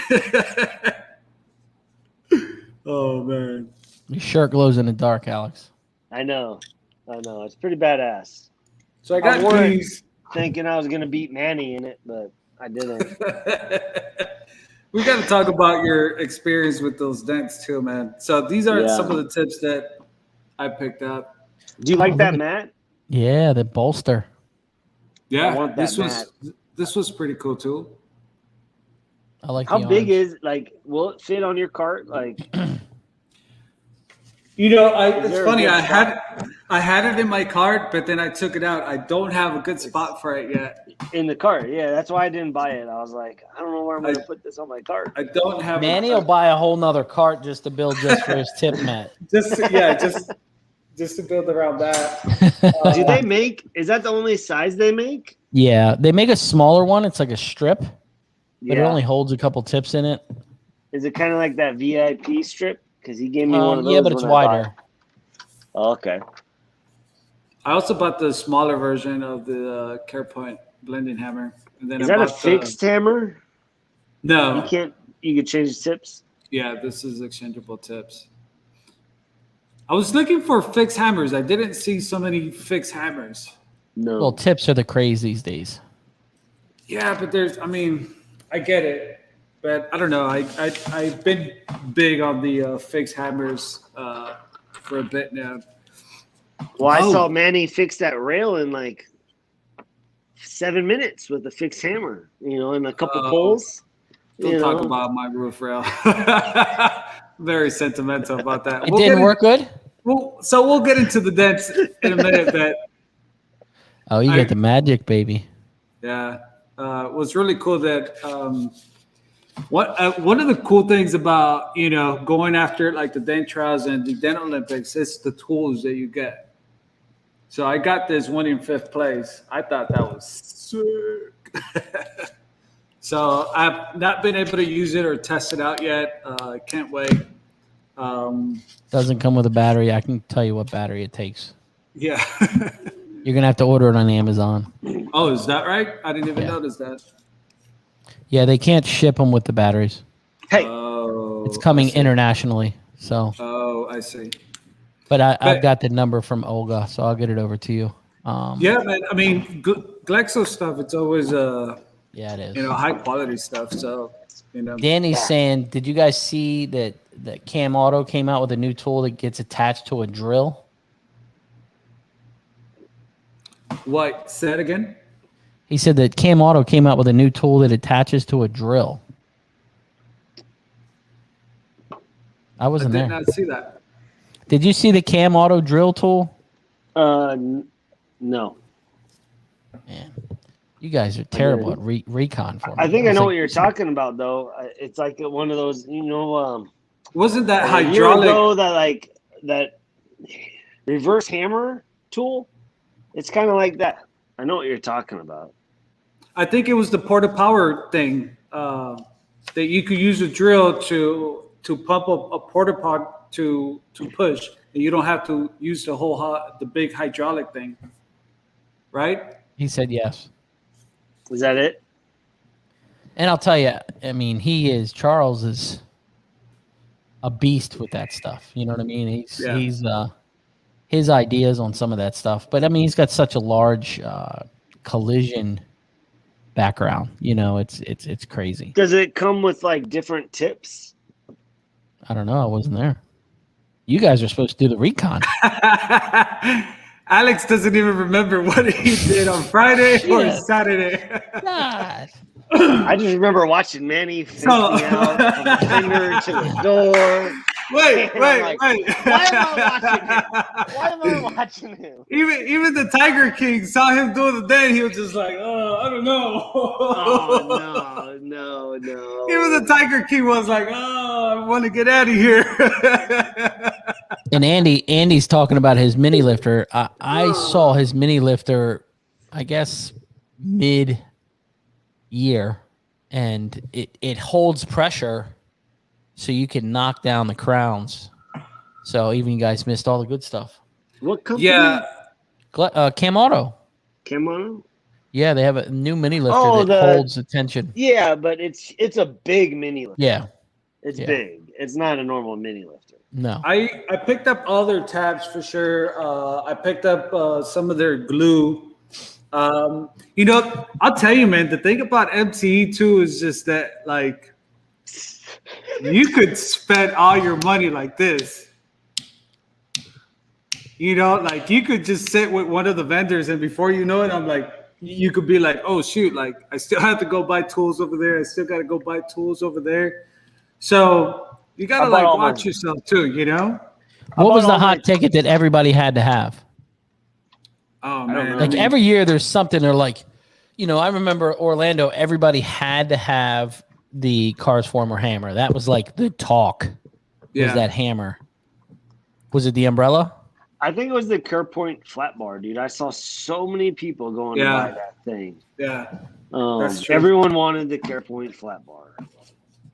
[SPEAKER 2] Oh man.
[SPEAKER 1] Your shirt glows in the dark, Alex.
[SPEAKER 3] I know. It's pretty badass.
[SPEAKER 2] So I got
[SPEAKER 3] wore it
[SPEAKER 2] these.
[SPEAKER 3] thinking I was going to beat Manny in it, but I didn't.
[SPEAKER 2] We got to talk about your experience with those dents too, man. So these are
[SPEAKER 3] Yeah.
[SPEAKER 2] some of the tips that I picked up.
[SPEAKER 3] Do you like that mat?
[SPEAKER 1] Yeah, the bolster.
[SPEAKER 2] Yeah,
[SPEAKER 3] want that
[SPEAKER 2] this was pretty cool too.
[SPEAKER 1] I like
[SPEAKER 3] How
[SPEAKER 1] the
[SPEAKER 3] big
[SPEAKER 1] orange.
[SPEAKER 3] is like? Will it fit on your cart? Like,
[SPEAKER 2] You know,
[SPEAKER 3] Is
[SPEAKER 2] it's
[SPEAKER 3] there a
[SPEAKER 2] funny.
[SPEAKER 3] good
[SPEAKER 2] I had it in my cart, but then I took it out. I don't have a good spot for it yet.
[SPEAKER 3] in the cart? Yeah, that's why I didn't buy it. I was like, I don't know where I'm going to put this on my cart.
[SPEAKER 2] I don't have.
[SPEAKER 1] Manny will buy a whole nother cart just to build just for his tip mat.
[SPEAKER 2] just to build around that.
[SPEAKER 3] Do they make? Is that the only size they make?
[SPEAKER 1] Yeah, they make a smaller one. It's like a strip, but it
[SPEAKER 3] Yeah.
[SPEAKER 1] only holds a couple tips in it.
[SPEAKER 3] Is it kind of like that VIP strip? Because he gave me one of those.
[SPEAKER 1] Yeah, but it's
[SPEAKER 3] when I bought
[SPEAKER 1] wider.
[SPEAKER 3] it. Oh, okay.
[SPEAKER 2] I also bought the smaller version of the CarePoint blending hammer. And then
[SPEAKER 3] Is
[SPEAKER 2] I
[SPEAKER 3] that a
[SPEAKER 2] bought
[SPEAKER 3] fixed hammer?
[SPEAKER 2] No.
[SPEAKER 3] You can't. You could change tips.
[SPEAKER 2] Yeah, this is exchangeable tips. I was looking for fixed hammers. I didn't see so many fixed hammers.
[SPEAKER 3] No.
[SPEAKER 1] Well, tips are the craze these days.
[SPEAKER 2] Yeah, but I get it, but I don't know. I've been big on the fixed hammers for a bit now.
[SPEAKER 3] Well, I
[SPEAKER 2] Oh.
[SPEAKER 3] saw Manny fix that rail in like 7 minutes with a fixed hammer, and a couple
[SPEAKER 2] Oh.
[SPEAKER 3] poles.
[SPEAKER 2] Don't talk about my roof rail. Very sentimental about that.
[SPEAKER 1] It didn't work good?
[SPEAKER 2] So we'll get into the dents in a minute. But
[SPEAKER 1] Oh, you got the magic, baby.
[SPEAKER 2] yeah, it was really cool that one of the cool things about going after like the dent trials and the dent Olympics is the tools that you get. So I got this one in 5th place. I thought that was sick. So I've not been able to use it or test it out yet. I can't wait.
[SPEAKER 1] Doesn't come with a battery. I can tell you what battery it takes.
[SPEAKER 2] Yeah.
[SPEAKER 1] You're going to have to order it on Amazon.
[SPEAKER 2] Oh, is that right? I didn't even
[SPEAKER 1] Yeah.
[SPEAKER 2] notice that.
[SPEAKER 1] Yeah, they can't ship them with the batteries.
[SPEAKER 3] Hey,
[SPEAKER 2] Oh,
[SPEAKER 1] It's coming
[SPEAKER 2] I see.
[SPEAKER 1] internationally. So,
[SPEAKER 2] Oh, I see.
[SPEAKER 1] but I've
[SPEAKER 2] But-
[SPEAKER 1] got the number from Olga, so I'll get it over to you.
[SPEAKER 2] Yeah, man. I mean, Glexo stuff. It's always
[SPEAKER 1] Yeah, it is.
[SPEAKER 2] high quality stuff. So
[SPEAKER 1] Danny's saying, did you guys see that Cam Auto came out with a new tool that gets attached to a drill?
[SPEAKER 2] What? Say it again.
[SPEAKER 1] He said that Cam Auto came out with a new tool that attaches to a drill. I
[SPEAKER 2] I
[SPEAKER 1] wasn't
[SPEAKER 2] did
[SPEAKER 1] there.
[SPEAKER 2] not see that.
[SPEAKER 1] Did you see the Cam Auto drill tool?
[SPEAKER 3] no.
[SPEAKER 1] Man, you guys are terrible at recon for me.
[SPEAKER 3] I think I
[SPEAKER 1] was
[SPEAKER 3] know
[SPEAKER 1] like,
[SPEAKER 3] what you're talking about, though. It's like one of those,
[SPEAKER 2] Wasn't that
[SPEAKER 3] a year
[SPEAKER 2] hydraulic?
[SPEAKER 3] ago that reverse hammer tool. It's kind of like that. I know what you're talking about.
[SPEAKER 2] I think it was the porta power thing that you could use a drill to pump up a porta pot to push, and you don't have to use the big hydraulic thing, right?
[SPEAKER 1] He said yes.
[SPEAKER 3] Is that it?
[SPEAKER 1] And I'll tell you, I mean, Charles is a beast with that stuff. You know what I mean? He's his ideas on some of that stuff. But I mean, he's got such a large collision background. You know, it's crazy.
[SPEAKER 3] Does it come with like different tips?
[SPEAKER 1] I don't know. I wasn't there. You guys are supposed to do the recon.
[SPEAKER 2] Alex doesn't even remember what he did on Friday or Saturday.
[SPEAKER 1] God.
[SPEAKER 3] I just remember watching Manny face me out from the finger to the door.
[SPEAKER 2] Wait.
[SPEAKER 3] Why am I watching him?
[SPEAKER 2] Even the Tiger King saw him doing the dent. He was just like, I don't know.
[SPEAKER 3] Oh, no.
[SPEAKER 2] Even the Tiger King was like, I want to get out of here.
[SPEAKER 1] And Andy's talking about his mini lifter. I saw his mini lifter, I guess, mid-year, and it holds pressure so you can knock down the crowns. So even you guys missed all the good stuff.
[SPEAKER 3] What company?
[SPEAKER 2] Yeah.
[SPEAKER 1] Cam Auto.
[SPEAKER 3] Cam Auto?
[SPEAKER 1] Yeah, they have a new mini lifter that holds the tension.
[SPEAKER 3] Yeah, but it's a big mini lifter.
[SPEAKER 1] Yeah.
[SPEAKER 3] It's big. It's not a normal mini lifter.
[SPEAKER 1] No.
[SPEAKER 2] I picked up all their tabs for sure. I picked up some of their glue. I'll tell you, man, the thing about MTE too is just that, like, you could spend all your money like this. Like you could just sit with one of the vendors, and before you know it, I'm like, you could be like, oh shoot, like I still have to go buy tools over there. I still got to go buy tools over there. So you got to watch yourself too,
[SPEAKER 1] What was the hot ticket that everybody had to have?
[SPEAKER 2] Oh man.
[SPEAKER 1] Like every year there's something they're like, I remember Orlando, everybody had to have the Cars Former hammer. That was like the talk. Was that hammer. Was it the umbrella?
[SPEAKER 3] I think it was the Kerpoint flat bar, dude. I saw so many people going to buy that thing.
[SPEAKER 2] Yeah. That's true.
[SPEAKER 3] Everyone wanted the Kerpoint flat bar.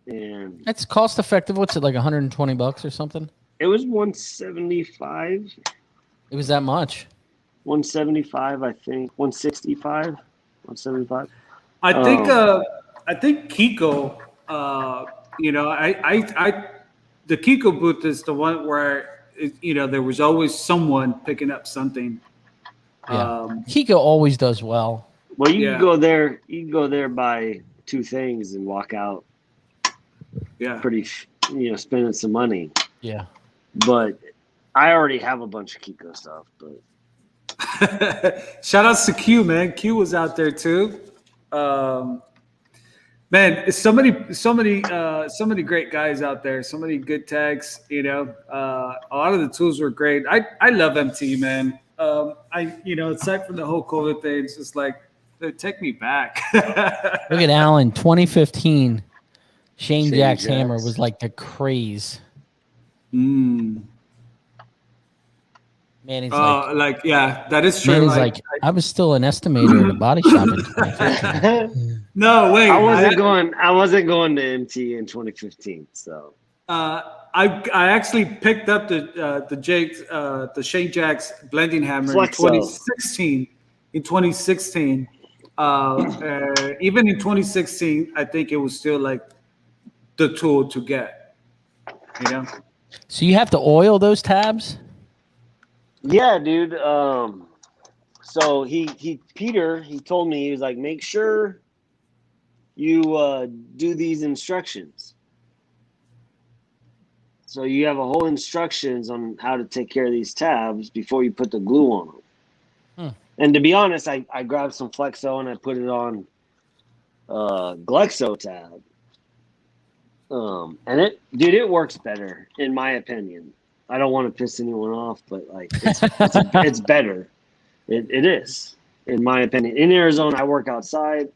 [SPEAKER 3] And
[SPEAKER 1] it's cost effective. What's it, like $120 or something?
[SPEAKER 3] It was $175.
[SPEAKER 1] It was that much.
[SPEAKER 3] $175, I think. $165, $175.
[SPEAKER 2] I think Kiko. The Kiko booth is the one where there was always someone picking up something.
[SPEAKER 1] Yeah. Kiko always does well.
[SPEAKER 3] Well, you can go there. You can go there, buy 2 things, and walk out.
[SPEAKER 2] Yeah.
[SPEAKER 3] Pretty, spending some money.
[SPEAKER 2] Yeah.
[SPEAKER 3] But I already have a bunch of Kiko stuff. But
[SPEAKER 2] shout outs to Q, man. Q was out there too. Man, so many great guys out there. So many good tags. A lot of the tools were great. I love MT, man. Aside from the whole COVID thing, it's just like, take me back.
[SPEAKER 1] Look at Alan, 2015. Shane Jack's hammer was like the craze.
[SPEAKER 2] Man,
[SPEAKER 1] he's
[SPEAKER 2] that is true.
[SPEAKER 1] Man, he's like, I was still an estimator at a body shop in 2015.
[SPEAKER 2] No, wait.
[SPEAKER 3] I wasn't going to MT in 2015. So
[SPEAKER 2] I actually picked up the Shane Jack's blending hammer
[SPEAKER 3] Flexo.
[SPEAKER 2] in 2016. Even in 2016, I think it was still like the tool to get.
[SPEAKER 1] So you have to oil those tabs?
[SPEAKER 3] Yeah, dude. So Peter told me, he was like, make sure you do these instructions. So you have a whole instructions on how to take care of these tabs before you put the glue on them. And to be honest, I grabbed some Flexo and I put it on Glexo tab. And it works better in my opinion. I don't want to piss anyone off, but like it's better. It is, in my opinion. In Arizona, I work outside.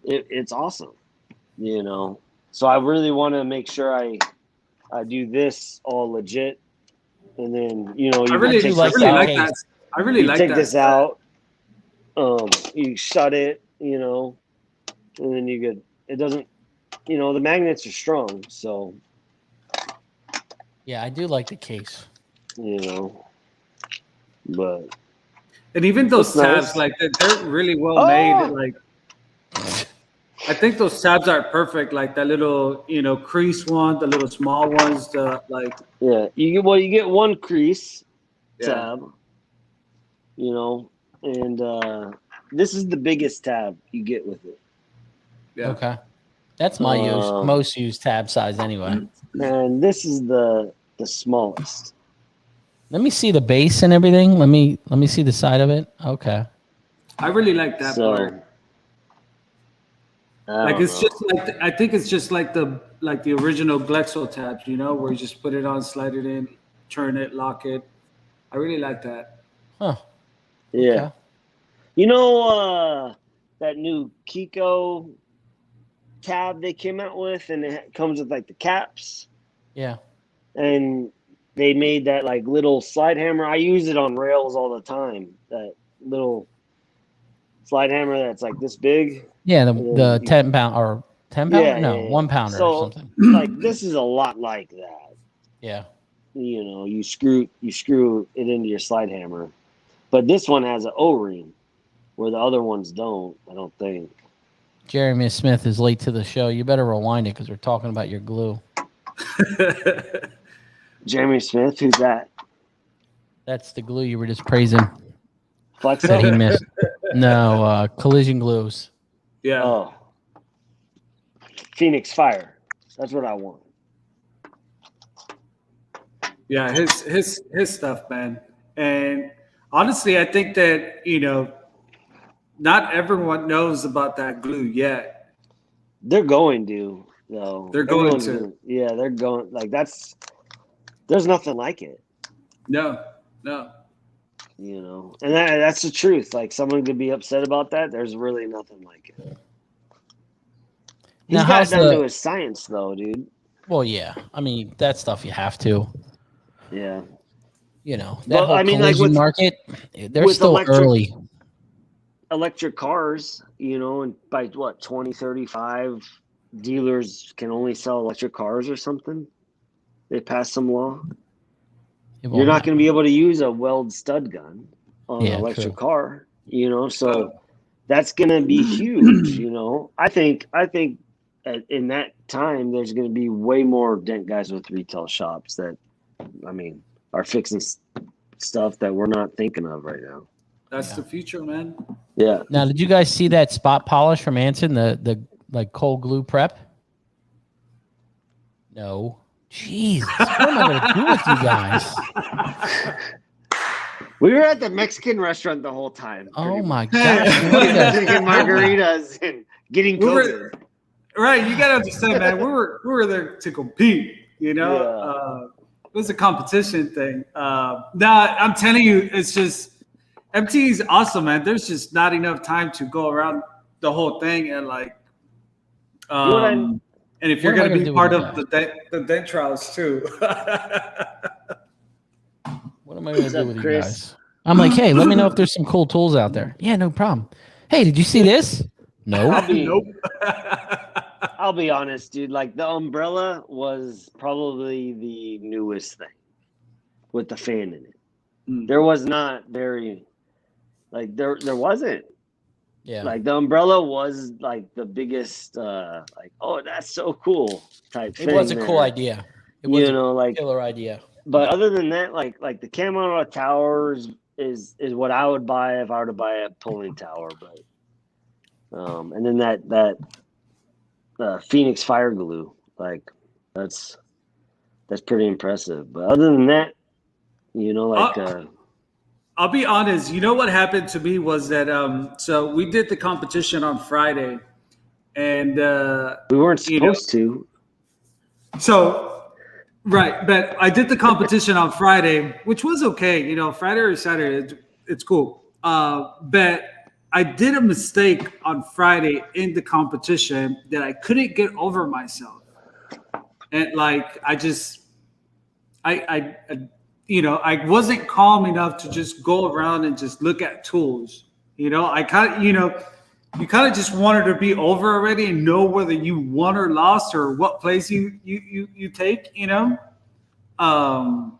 [SPEAKER 3] It's awesome, So I really want to make sure I do this all legit, and then
[SPEAKER 2] I really like that. I really like that.
[SPEAKER 3] Take this out. You shut it, and then you get. It doesn't. The magnets are strong, so.
[SPEAKER 1] Yeah, I do like the case.
[SPEAKER 3] But.
[SPEAKER 2] And even those tabs,
[SPEAKER 3] nice.
[SPEAKER 2] like they're really well made. Like, I think those tabs are perfect. Like that little, crease one, the little small ones.
[SPEAKER 3] Yeah, you get one crease tab. And this is the biggest tab you get with it.
[SPEAKER 2] Yeah.
[SPEAKER 1] Okay. That's my most used tab size anyway.
[SPEAKER 3] And this is the smallest.
[SPEAKER 1] Let me see the base and everything. Let me see the side of it. Okay.
[SPEAKER 2] I really like that
[SPEAKER 3] So,
[SPEAKER 2] part. Like it's just like I think it's just like the original Glexo tabs, you know, where you just put it on, slide it in, turn it, lock it. I really like that.
[SPEAKER 1] Huh.
[SPEAKER 3] Yeah.
[SPEAKER 1] Okay.
[SPEAKER 3] You know that new Kiko tab they came out with, and it comes with like the caps,
[SPEAKER 1] Yeah.
[SPEAKER 3] and they made that like little slide hammer. I use it on rails all the time. That little slide hammer that's like this big.
[SPEAKER 1] Yeah, the 10 pound or 10 pound?
[SPEAKER 3] Yeah,
[SPEAKER 1] No,
[SPEAKER 3] yeah.
[SPEAKER 1] 1 pounder
[SPEAKER 3] So,
[SPEAKER 1] or something.
[SPEAKER 3] like this is a lot like that.
[SPEAKER 1] Yeah.
[SPEAKER 3] You know, you screw it into your slide hammer, but this one has an O-ring where the other ones don't. I don't think.
[SPEAKER 1] Jeremy Smith is late to the show. You better rewind it because we're talking about your glue.
[SPEAKER 3] Jeremy Smith, who's that?
[SPEAKER 1] That's the glue you were just praising
[SPEAKER 3] Flex
[SPEAKER 1] that he
[SPEAKER 3] Up?
[SPEAKER 1] missed. No, collision glues.
[SPEAKER 2] Yeah.
[SPEAKER 3] Oh, Phoenix Fire. That's what I want.
[SPEAKER 2] Yeah, his stuff, man. And honestly, I think that, you know, not everyone knows about that glue yet.
[SPEAKER 3] They're going to, though.
[SPEAKER 2] They're going to.
[SPEAKER 3] Yeah, they're going. Like there's nothing like it.
[SPEAKER 2] No.
[SPEAKER 3] You know, and that's the truth. Like someone could be upset about that. There's really nothing like it. He's
[SPEAKER 1] Now,
[SPEAKER 3] got down to his science, though, dude.
[SPEAKER 1] Well, yeah. I mean, that stuff you have to.
[SPEAKER 3] Yeah.
[SPEAKER 1] You know, that whole
[SPEAKER 3] I mean,
[SPEAKER 1] collision
[SPEAKER 3] like
[SPEAKER 1] market, they're still early.
[SPEAKER 3] Electric cars, you know, and by what, 2035, dealers can only sell electric cars or something. They passed some law. You're not going to be able to use a weld stud gun on an electric car, you know, so that's going to be huge, you know. I think in that time, there's going to be way more dent guys with retail shops that, I mean, are fixing stuff that we're not thinking of right now.
[SPEAKER 2] That's the future, man.
[SPEAKER 3] Yeah.
[SPEAKER 1] Now, did you guys see that spot polish from Anson, the like cold glue prep? No. Jesus, what am I going to do with you guys?
[SPEAKER 3] We were at the Mexican restaurant the whole time.
[SPEAKER 1] Oh my
[SPEAKER 3] gosh.
[SPEAKER 1] God.
[SPEAKER 3] Drinking margaritas and getting COVID.
[SPEAKER 2] Right, you got to understand, man. We were there to compete, you know? It was a competition thing. I'm telling you, it's just, MT is awesome, man. There's just not enough time to go around the whole thing and like, and if you're going to be part of the dent trials too.
[SPEAKER 1] What am I going to do with you guys? I'm like, hey, let me know if there's some cool tools out there. Yeah, no problem. Hey, did you see this? No.
[SPEAKER 3] I'll be honest, dude. Like the umbrella was probably the newest thing with the fan in it. There was not very, like there wasn't.
[SPEAKER 1] Yeah.
[SPEAKER 3] Like the umbrella was like the biggest, like, oh, that's so cool type thing.
[SPEAKER 1] It was a cool idea. It was
[SPEAKER 3] a
[SPEAKER 1] killer idea.
[SPEAKER 3] But other than that, like the camo towers is what I would buy if I were to buy a pulling tower. But and then that Phoenix Fire glue, like that's pretty impressive. But other than that, you know, like
[SPEAKER 2] I'll be honest. You know what happened to me was that so we did the competition on Friday, and
[SPEAKER 3] we weren't supposed to.
[SPEAKER 2] So. Right, but I did the competition on Friday, which was okay. You know, Friday or Saturday, it's cool. But I did a mistake on Friday in the competition that I couldn't get over myself, and like I wasn't calm enough to just go around and just look at tools. You know, you kind of just wanted to be over already and know whether you won or lost or what place you take, you know? And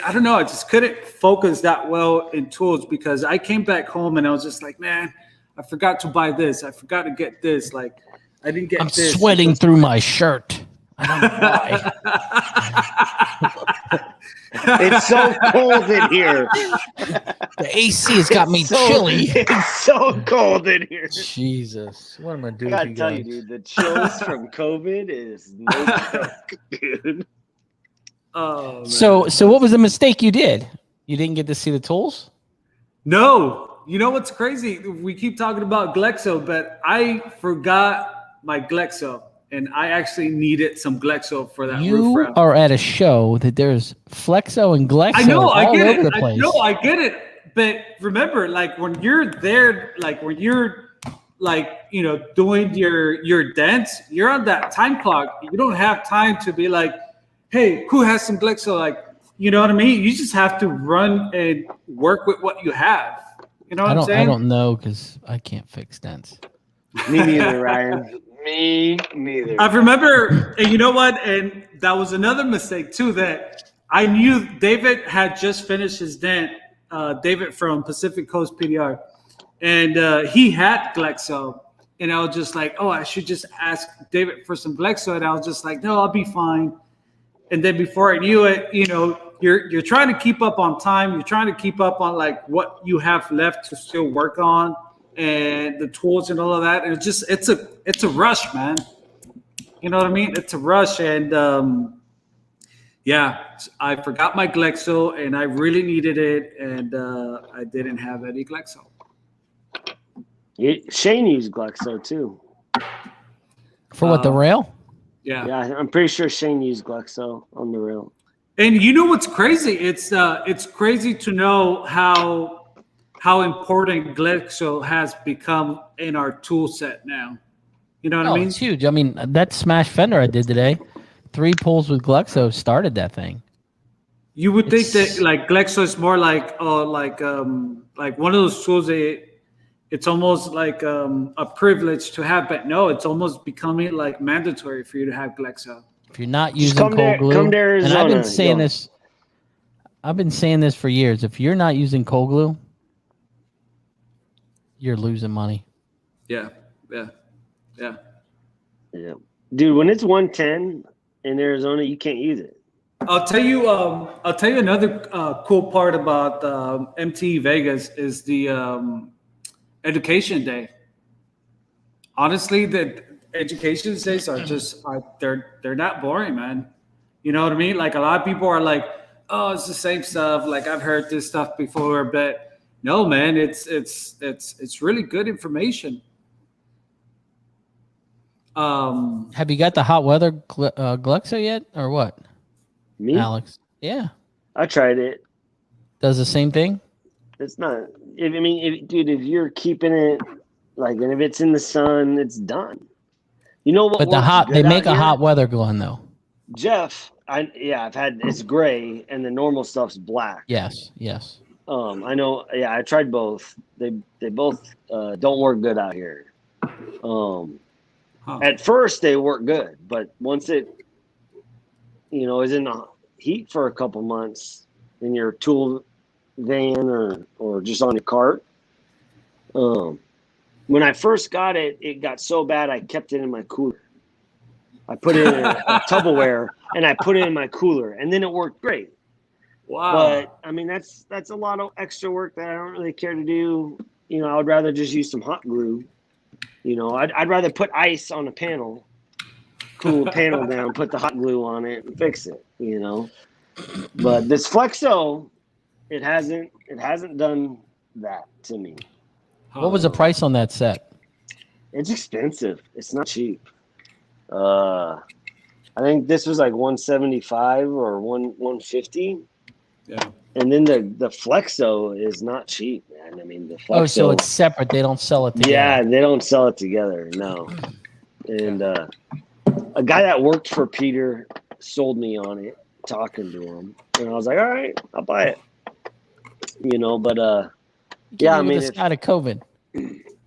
[SPEAKER 2] I don't know, I just couldn't focus that well in tools because I came back home and I was just like, man, I forgot to buy this. I forgot to get this. Like, I didn't get this.
[SPEAKER 1] I'm sweating through my shirt. I don't know why.
[SPEAKER 3] It's so cold in here.
[SPEAKER 1] The AC has got me chilly.
[SPEAKER 3] It's so cold in here.
[SPEAKER 1] Jesus, what am I
[SPEAKER 3] I
[SPEAKER 1] doing?
[SPEAKER 3] gotta tell you, dude, the chills from COVID is no joke, dude.
[SPEAKER 2] Oh, man.
[SPEAKER 1] So what was the mistake you did? You didn't get to see the tools?
[SPEAKER 2] No, you know what's crazy? We keep talking about Glexo, but I forgot my Glexo, and I actually needed some Glexo for that roof
[SPEAKER 1] You
[SPEAKER 2] wrap.
[SPEAKER 1] are at a show that there's Flexo and Glexo
[SPEAKER 2] I know, I
[SPEAKER 1] all
[SPEAKER 2] get
[SPEAKER 1] over
[SPEAKER 2] it.
[SPEAKER 1] the place.
[SPEAKER 2] I get it. But remember, like when you're there, like when you're like, you know, doing your dents, you're on that time clock. You don't have time to be like, hey, who has some Glexo? Like, you know what I mean? You just have to run and work with what you have. You know what I'm saying?
[SPEAKER 1] I don't know because I can't fix dents.
[SPEAKER 3] Me neither, Ryan. Me neither.
[SPEAKER 2] I remember, and you know what? And that was another mistake too, that I knew David had just finished his dent, David from Pacific Coast PDR, and he had Glexo. And I was just like, oh, I should just ask David for some Glexo. And I was just like, no, I'll be fine. And then before I knew it, you know, you're trying to keep up on time. You're trying to keep up on like what you have left to still work on and the tools and all of that. And it's a rush, man. You know what I mean? It's a rush. And yeah, I forgot my Glexo and I really needed it. And I didn't have any Glexo.
[SPEAKER 3] Shane used Glexo too.
[SPEAKER 1] For what, the rail?
[SPEAKER 2] Yeah.
[SPEAKER 3] Yeah, I'm pretty sure Shane used Glexo on the rail.
[SPEAKER 2] And you know what's crazy? It's crazy to know how important Glexo has become in our tool set now. You know what I mean?
[SPEAKER 1] It's huge. I mean, that smash fender I did today, 3 pulls with Glexo started that thing.
[SPEAKER 2] You would think that like Glexo is more like one of those tools that it's almost like a privilege to have, but no, it's almost becoming like mandatory for you to have Glexo.
[SPEAKER 1] If you're not using cold glue,
[SPEAKER 3] come to Arizona,
[SPEAKER 1] and I've been saying this for years. If you're not using cold glue, you're losing money.
[SPEAKER 2] Yeah.
[SPEAKER 3] Dude, when it's 110 in Arizona, you can't use it.
[SPEAKER 2] I'll tell you another cool part about MTE Vegas is the education day. Honestly, the education days are just they're not boring, man. You know what I mean? Like a lot of people are like, oh, it's the same stuff. Like I've heard this stuff before, but no, man, it's really good information.
[SPEAKER 1] Have you got the hot weather Glexo yet, or what?
[SPEAKER 3] Me?
[SPEAKER 1] Alex? Yeah.
[SPEAKER 3] I tried it.
[SPEAKER 1] Does the same thing?
[SPEAKER 3] It's not. Dude, if you're keeping it like, and if it's in the sun, it's done. You know what?
[SPEAKER 1] But they make a hot weather Glen though.
[SPEAKER 3] Jeff, I've had it's gray and the normal stuff's black.
[SPEAKER 1] Yes.
[SPEAKER 3] I know. Yeah, I tried both. They both don't work good out here. At first they work good, but once it, is in the heat for a couple months in your tool van or just on your cart. When I first got it, it got so bad I kept it in my cooler. I put it in a Tupperware and I put it in my cooler, and then it worked great.
[SPEAKER 2] Wow.
[SPEAKER 3] But I mean, that's a lot of extra work that I don't really care to do. I would rather just use some hot glue. I'd rather put ice on a panel, cool the panel down, put the hot glue on it, and fix it. But this Flexo, it hasn't done that to me.
[SPEAKER 1] What was the price on that set?
[SPEAKER 3] It's expensive. It's not cheap. I think this was like $175 or $150.
[SPEAKER 2] Yeah.
[SPEAKER 3] And then the Flexo is not cheap, man. I mean, the Flexo.
[SPEAKER 1] So it's separate. They don't sell it together.
[SPEAKER 3] Yeah, they don't sell it together. No. And a guy that worked for Peter sold me on it, talking to him, and I was like, all right, I'll buy it. But yeah, I mean,
[SPEAKER 1] it's out of COVID.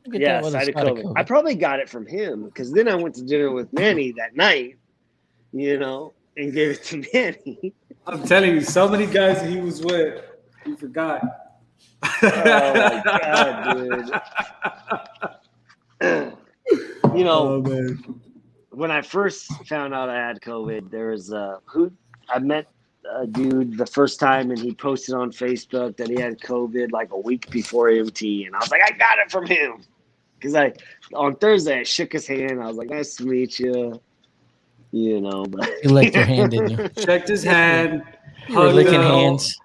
[SPEAKER 3] Yeah, side of COVID. I probably got it from him because then I went to dinner with Manny that night, and gave it to Manny.
[SPEAKER 2] I'm telling you, so many guys that he was with, he forgot.
[SPEAKER 3] Oh my God, dude.
[SPEAKER 2] Oh, man.
[SPEAKER 3] When I first found out I had COVID, there was I met a dude the first time, and he posted on Facebook that he had COVID like a week before MT, and I was like, I got it from him, because on Thursday I shook his hand. I was like, nice to meet you, But
[SPEAKER 1] You licked your hand, didn't you?
[SPEAKER 2] Checked his hand.
[SPEAKER 1] You were licking hands.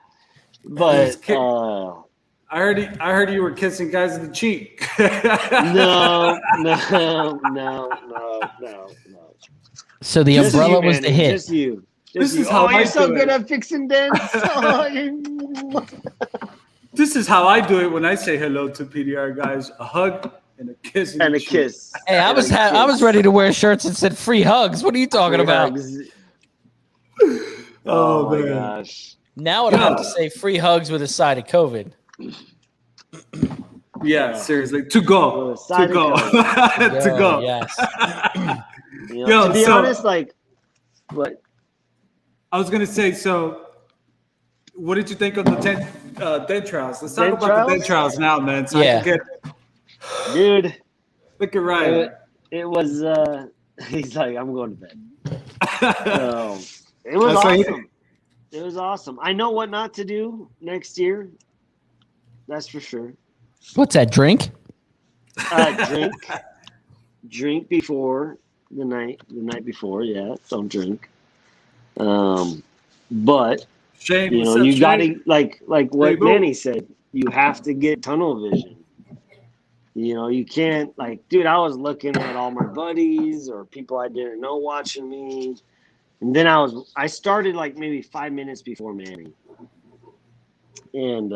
[SPEAKER 3] But
[SPEAKER 2] I heard you were kissing guys in the cheek.
[SPEAKER 3] no.
[SPEAKER 1] So the
[SPEAKER 3] Just
[SPEAKER 1] umbrella
[SPEAKER 3] you,
[SPEAKER 1] was the
[SPEAKER 3] Manny,
[SPEAKER 1] hit.
[SPEAKER 3] Just you.
[SPEAKER 2] This
[SPEAKER 3] you.
[SPEAKER 2] is how I
[SPEAKER 3] you're so
[SPEAKER 2] do
[SPEAKER 3] good
[SPEAKER 2] it.
[SPEAKER 3] at fixing dents.
[SPEAKER 2] This is how I do it when I say hello to PDR guys: a hug and a kiss.
[SPEAKER 3] And a kiss.
[SPEAKER 1] Hey, I was ready to wear shirts that said free hugs. What are you talking about?
[SPEAKER 3] Oh my gosh.
[SPEAKER 1] Now I have to say free hugs with a side of COVID.
[SPEAKER 2] Yeah, seriously. To go.
[SPEAKER 3] Side
[SPEAKER 2] To go.
[SPEAKER 3] of
[SPEAKER 2] To go.
[SPEAKER 1] Yes.
[SPEAKER 3] To be honest, like, what?
[SPEAKER 2] I was gonna say, so what did you think of the dent trials? Let's talk
[SPEAKER 3] Dent
[SPEAKER 2] about
[SPEAKER 3] trials?
[SPEAKER 2] the dent trials now, man. So
[SPEAKER 1] Yeah.
[SPEAKER 2] I can
[SPEAKER 3] Dude,
[SPEAKER 2] look at Ryan.
[SPEAKER 3] it was, he's like, I'm going to bed. It was
[SPEAKER 2] That's why
[SPEAKER 3] awesome. It was awesome. I know what not to do next year. That's for sure.
[SPEAKER 1] What's that, drink?
[SPEAKER 3] Drink before the night before. Yeah, don't drink. But
[SPEAKER 2] Shane,
[SPEAKER 3] you got to like what
[SPEAKER 2] Hey, boo.
[SPEAKER 3] Manny said. You have to get tunnel vision. You can't dude. I was looking at all my buddies or people I didn't know watching me, and then I started like maybe 5 minutes before Manny, and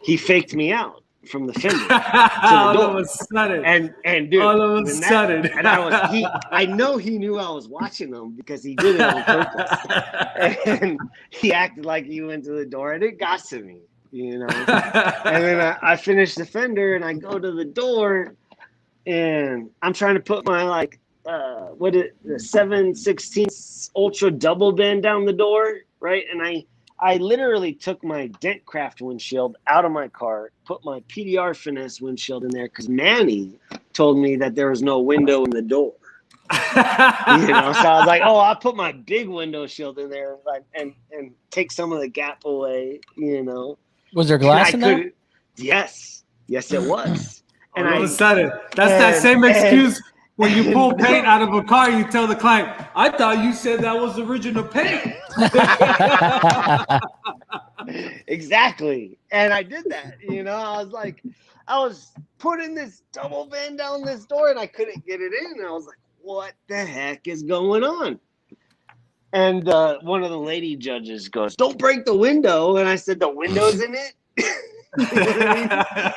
[SPEAKER 3] he faked me out from the fender to the door.
[SPEAKER 2] All of a sudden.
[SPEAKER 3] And dude,
[SPEAKER 2] All of a sudden.
[SPEAKER 3] and I know he knew I was watching him because he did it on purpose. And he acted like he went to the door, and it got to me, And then I finished the fender, and I go to the door, and I'm trying to put my the 7/16 Ultra double bend down the door, right? And I literally took my DentCraft windshield out of my car, put my PDR Finesse windshield in there because Manny told me that there was no window in the door. So I was like, I'll put my big window shield in there and take some of the gap away,
[SPEAKER 1] Was there glass in there?
[SPEAKER 3] Yes, it was.
[SPEAKER 2] And all of a sudden, that's that same excuse. When you pull paint out of a car, you tell the client, I thought you said that was original paint.
[SPEAKER 3] Exactly. And I did that, I was putting this double bend down this door and I couldn't get it in. And I was like, what the heck is going on? And one of the lady judges goes, don't break the window. And I said, the window's in it?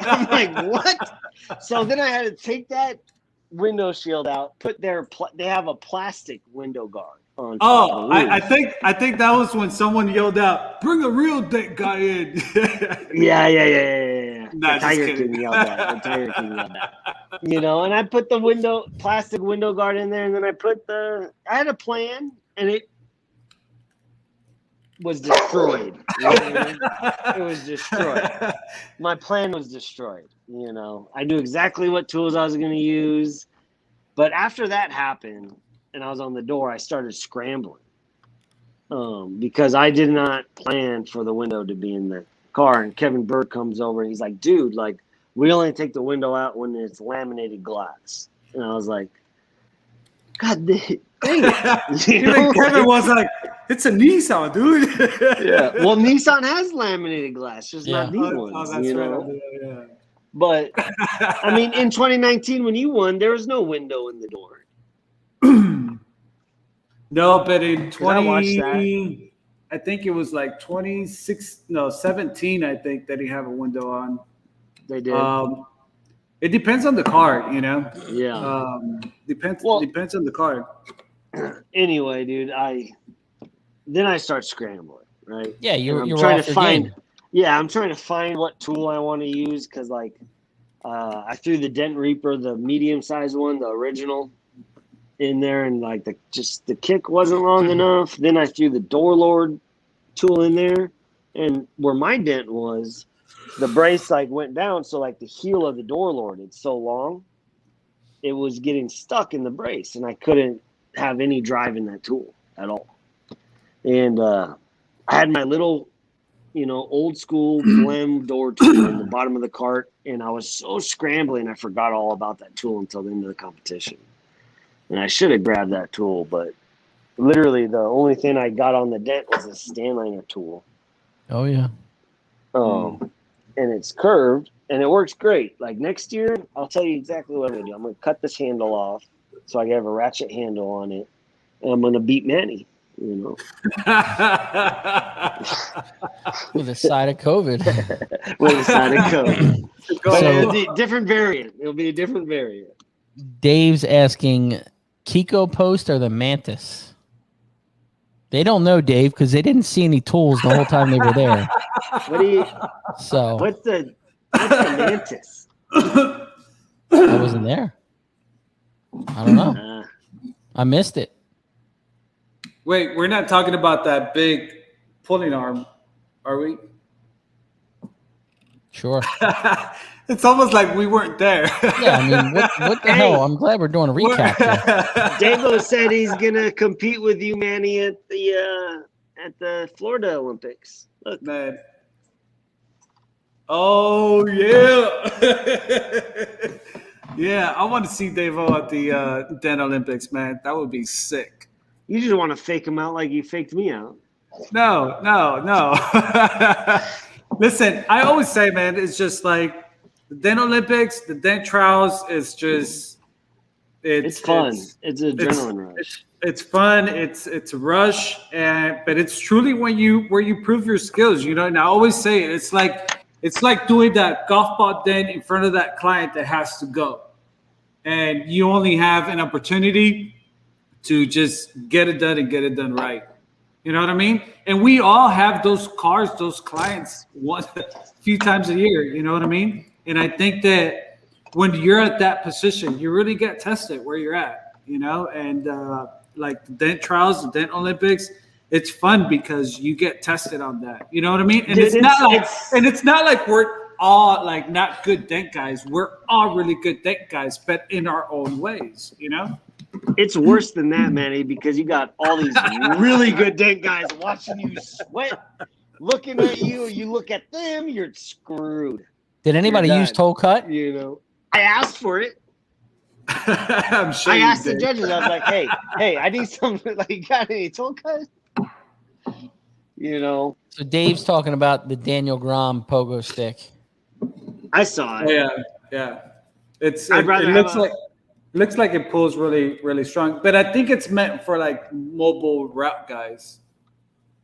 [SPEAKER 3] I'm like, what? So then I had to take that window shield out, they have a plastic window guard on top of the roof.
[SPEAKER 2] I think that was when someone yelled out, bring a real dent guy in.
[SPEAKER 3] Yeah.
[SPEAKER 2] Nah,
[SPEAKER 3] the Tiger King yelled that. And I put the plastic window guard in there, and then I had a plan, and it was destroyed. It was destroyed. My plan was destroyed. I knew exactly what tools I was going to use. But after that happened and I was on the door, I started scrambling because I did not plan for the window to be in the car. And Kevin Bird comes over and he's like, dude, we only take the window out when it's laminated glass. And I was like, God dang it.
[SPEAKER 2] Kevin was like, it's a Nissan, dude.
[SPEAKER 3] Yeah. Well, Nissan has laminated glass, just not these ones,
[SPEAKER 2] that's right. Yeah.
[SPEAKER 3] But, in 2019, when you won, there was no window in the door.
[SPEAKER 2] No, but in
[SPEAKER 3] I watched that.
[SPEAKER 2] I think it was like 17, I think, that he had a window on.
[SPEAKER 3] They did.
[SPEAKER 2] It depends on the car,
[SPEAKER 3] Yeah.
[SPEAKER 2] Depends on the car.
[SPEAKER 3] Anyway, dude, then I start scrambling, right?
[SPEAKER 1] Yeah, you're
[SPEAKER 3] trying
[SPEAKER 1] off
[SPEAKER 3] to
[SPEAKER 1] your
[SPEAKER 3] find.
[SPEAKER 1] game.
[SPEAKER 3] Yeah, I'm trying to find what tool I want to use because, I threw the Dent Reaper, the medium-sized one, the original, in there, and the kick wasn't long enough. Then I threw the Door Lord tool in there, and where my dent was, the brace went down, so the heel of the Door Lord, it's so long, it was getting stuck in the brace, and I couldn't have any drive in that tool at all. And I had my little, old school Glen door tool in the bottom of the cart, and I was so scrambling, I forgot all about that tool until the end of the competition. And I should have grabbed that tool, but literally the only thing I got on the dent was a Stanliner tool.
[SPEAKER 1] Oh yeah.
[SPEAKER 3] And it's curved, and it works great. Like next year, I'll tell you exactly what I'm gonna do. I'm gonna cut this handle off so I can have a ratchet handle on it, and I'm gonna beat Manny.
[SPEAKER 1] With a side of COVID.
[SPEAKER 3] With a side of COVID. But
[SPEAKER 1] So-
[SPEAKER 3] it'll be a different variant. It'll be a different variant.
[SPEAKER 1] Dave's asking, Kiko Post or the Mantis? They don't know, Dave, because they didn't see any tools the whole time they were there.
[SPEAKER 3] What do you?
[SPEAKER 1] So
[SPEAKER 3] What's the Mantis?
[SPEAKER 1] I wasn't there. I don't know. I missed it.
[SPEAKER 2] Wait, we're not talking about that big pulling arm, are we?
[SPEAKER 1] Sure.
[SPEAKER 2] It's almost like we weren't there.
[SPEAKER 1] Yeah, I mean, what the hell? I'm glad we're doing a recap here.
[SPEAKER 3] Davo said he's gonna compete with you, Manny, at the Florida Olympics. Look,
[SPEAKER 2] Man. Oh yeah. Yeah, I want to see Davo at the Dent Olympics, man. That would be sick.
[SPEAKER 3] you just want to fake him out like you faked me out.
[SPEAKER 2] No. Listen, I always say, man, it's just like the Dent Olympics, the Dent trials is just
[SPEAKER 3] It's fun. It's an adrenaline rush.
[SPEAKER 2] It's fun. It's a rush, but it's truly where you prove your skills. And I always say it. It's like doing that golf ball dent in front of that client that has to go, and you only have an opportunity to just get it done and get it done right. You know what I mean? And we all have those cars, those clients, a few times a year. You know what I mean? And I think that when you're at that position, you really get tested where you're at. And like the Dent trials, the Dent Olympics, it's fun because you get tested on that. You know what I mean? And it's not like we're all like not good dent guys. We're all really good dent guys, but in our own ways.
[SPEAKER 3] It's worse than that, Manny, because you got all these really good dent guys watching you sweat, looking at you. You look at them, you're screwed.
[SPEAKER 1] Did anybody
[SPEAKER 3] You're
[SPEAKER 1] use
[SPEAKER 3] done.
[SPEAKER 1] toe cut?
[SPEAKER 3] I asked for it.
[SPEAKER 2] I'm sure
[SPEAKER 3] I
[SPEAKER 2] you
[SPEAKER 3] asked the
[SPEAKER 2] did.
[SPEAKER 3] judges. I was like, "Hey, I need some. Like, you got any toe cut?"
[SPEAKER 1] So Dave's talking about the Daniel Grom pogo stick.
[SPEAKER 3] I saw it.
[SPEAKER 2] Yeah. It looks like it pulls really, really strong, but I think it's meant for like mobile route guys.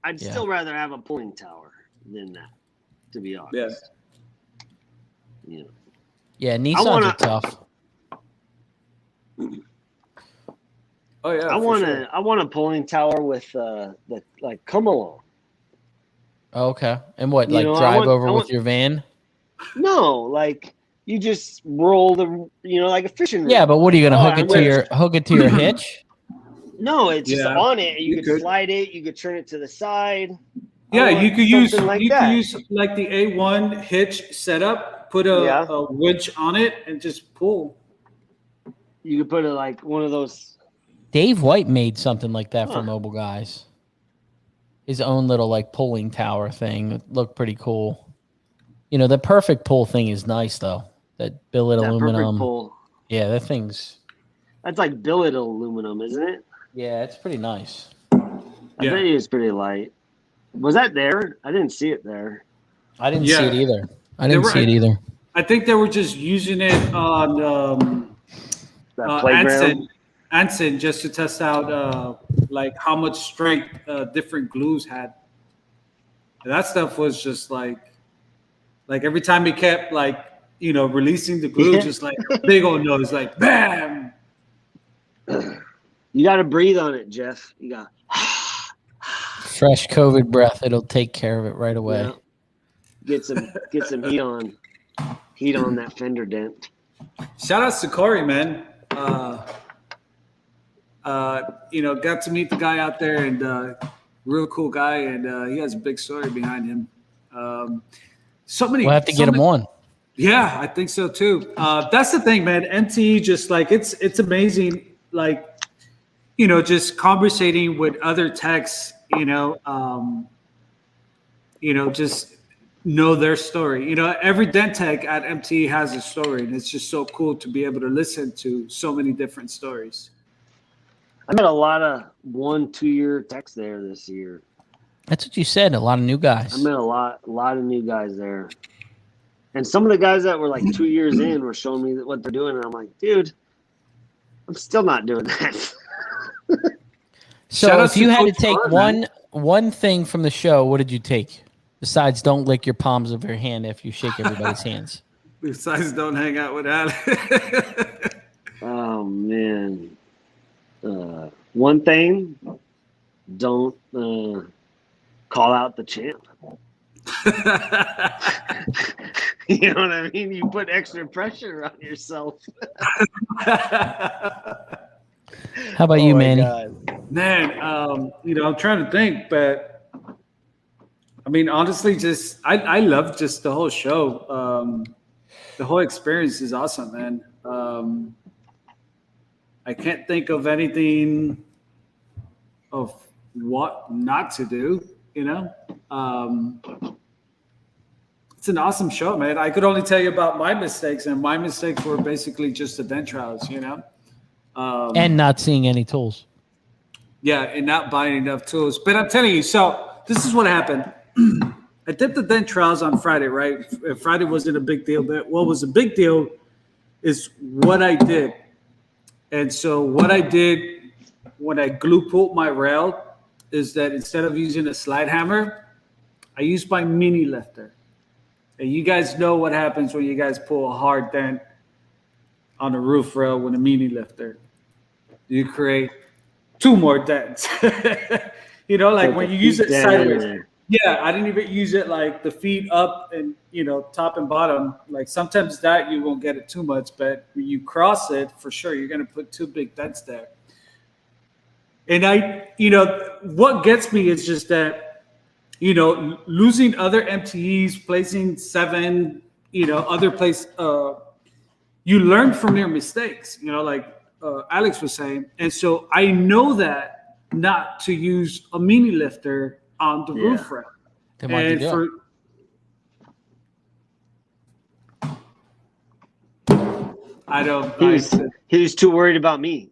[SPEAKER 3] I'd still rather have a pulling tower than that, to be honest.
[SPEAKER 1] Yeah, Nissans are tough.
[SPEAKER 2] Oh yeah.
[SPEAKER 3] I want a pulling tower with the like come along.
[SPEAKER 1] Oh, okay. And what, like
[SPEAKER 3] I
[SPEAKER 1] drive over
[SPEAKER 3] want-
[SPEAKER 1] with your van?
[SPEAKER 3] No, like you just roll the like a fishing rod.
[SPEAKER 1] Yeah, but what are you gonna
[SPEAKER 3] Oh,
[SPEAKER 1] hook it to your hitch?
[SPEAKER 3] No, it's just
[SPEAKER 2] Yeah,
[SPEAKER 3] on it. You
[SPEAKER 2] you
[SPEAKER 3] could
[SPEAKER 2] could.
[SPEAKER 3] slide it. You could turn it to the side.
[SPEAKER 2] Yeah,
[SPEAKER 3] I want
[SPEAKER 2] you could use
[SPEAKER 3] something like
[SPEAKER 2] you
[SPEAKER 3] that.
[SPEAKER 2] could use like the A1 hitch setup. Put a winch on it and just pull.
[SPEAKER 3] You could put it like one of those.
[SPEAKER 1] Dave White made something like that for
[SPEAKER 3] Huh.
[SPEAKER 1] mobile guys. His own little like pulling tower thing. It looked pretty cool. The perfect pull thing is nice though. That billet
[SPEAKER 3] That perfect
[SPEAKER 1] aluminum.
[SPEAKER 3] pull.
[SPEAKER 1] Yeah, that thing's.
[SPEAKER 3] That's like billet aluminum, isn't it?
[SPEAKER 1] Yeah, it's pretty nice.
[SPEAKER 3] I
[SPEAKER 2] Yeah.
[SPEAKER 3] bet it's pretty light. Was that there? I didn't see it there.
[SPEAKER 1] I didn't see
[SPEAKER 2] Yeah.
[SPEAKER 1] it either. I didn't
[SPEAKER 2] were-
[SPEAKER 1] see it either.
[SPEAKER 2] I think they were just using it on
[SPEAKER 3] That playground.
[SPEAKER 2] Anson just to test out like how much strength different glues had. And that stuff was just like every time he kept releasing the glue,
[SPEAKER 3] Yeah.
[SPEAKER 2] just like a big old nose, like bam.
[SPEAKER 3] You got to breathe on it, Jeff. You got.
[SPEAKER 1] Fresh COVID breath. It'll take care of it right away.
[SPEAKER 3] Yeah. Get some heat on that fender dent.
[SPEAKER 2] Shout out to Corey, man. Got to meet the guy out there, and real cool guy, and he has a big story behind him. So many.
[SPEAKER 1] We'll have to get him on.
[SPEAKER 2] Yeah, I think so too. That's the thing, man. MT just like it's amazing. Like, just conversating with other techs, just know their story. Every dent tech at MTE has a story, and it's just so cool to be able to listen to so many different stories.
[SPEAKER 3] I met a lot of 1-2 year techs there this year.
[SPEAKER 1] That's what you said. A lot of new guys.
[SPEAKER 3] I met a lot of new guys there. And some of the guys that were like 2 years in were showing me what they're doing. And I'm like, dude, I'm still not doing that.
[SPEAKER 1] So if you had to take one thing from the show, what did you take? Besides, don't lick your palms of your hand after you shake everybody's hands.
[SPEAKER 2] Besides, don't hang out with Alex.
[SPEAKER 3] Oh, man. One thing, don't call out the champ. You know what I mean? You put extra pressure on yourself.
[SPEAKER 1] How about you, Manny?
[SPEAKER 3] God.
[SPEAKER 2] Man, I'm trying to think, but I mean, honestly, I love just the whole show. The whole experience is awesome, man. I can't think of anything of what not to do, It's an awesome show, man. I could only tell you about my mistakes, and my mistakes were basically just the dent trials,
[SPEAKER 1] And not seeing any tools.
[SPEAKER 2] Yeah, and not buying enough tools. But I'm telling you, so this is what happened. I did the dent trials on Friday, right? Friday wasn't a big deal, but what was a big deal is what I did. And so what I did when I glue pulled my rail is that instead of using a slide hammer, I used my mini lifter. And you guys know what happens when you guys pull a hard dent on a roof rail with a mini lifter. You create 2 more dents. When you use it sideways. Yeah, I didn't even use it like the feet up and, top and bottom. Like sometimes that you won't get it too much, but when you cross it, for sure, you're going to put 2 big dents there. And what gets me is just that, losing other MTEs, placing 7, other place, you learn from your mistakes, like Alex was saying. And so I know that not to use a mini lifter on the roof rail.
[SPEAKER 3] He was too worried about me.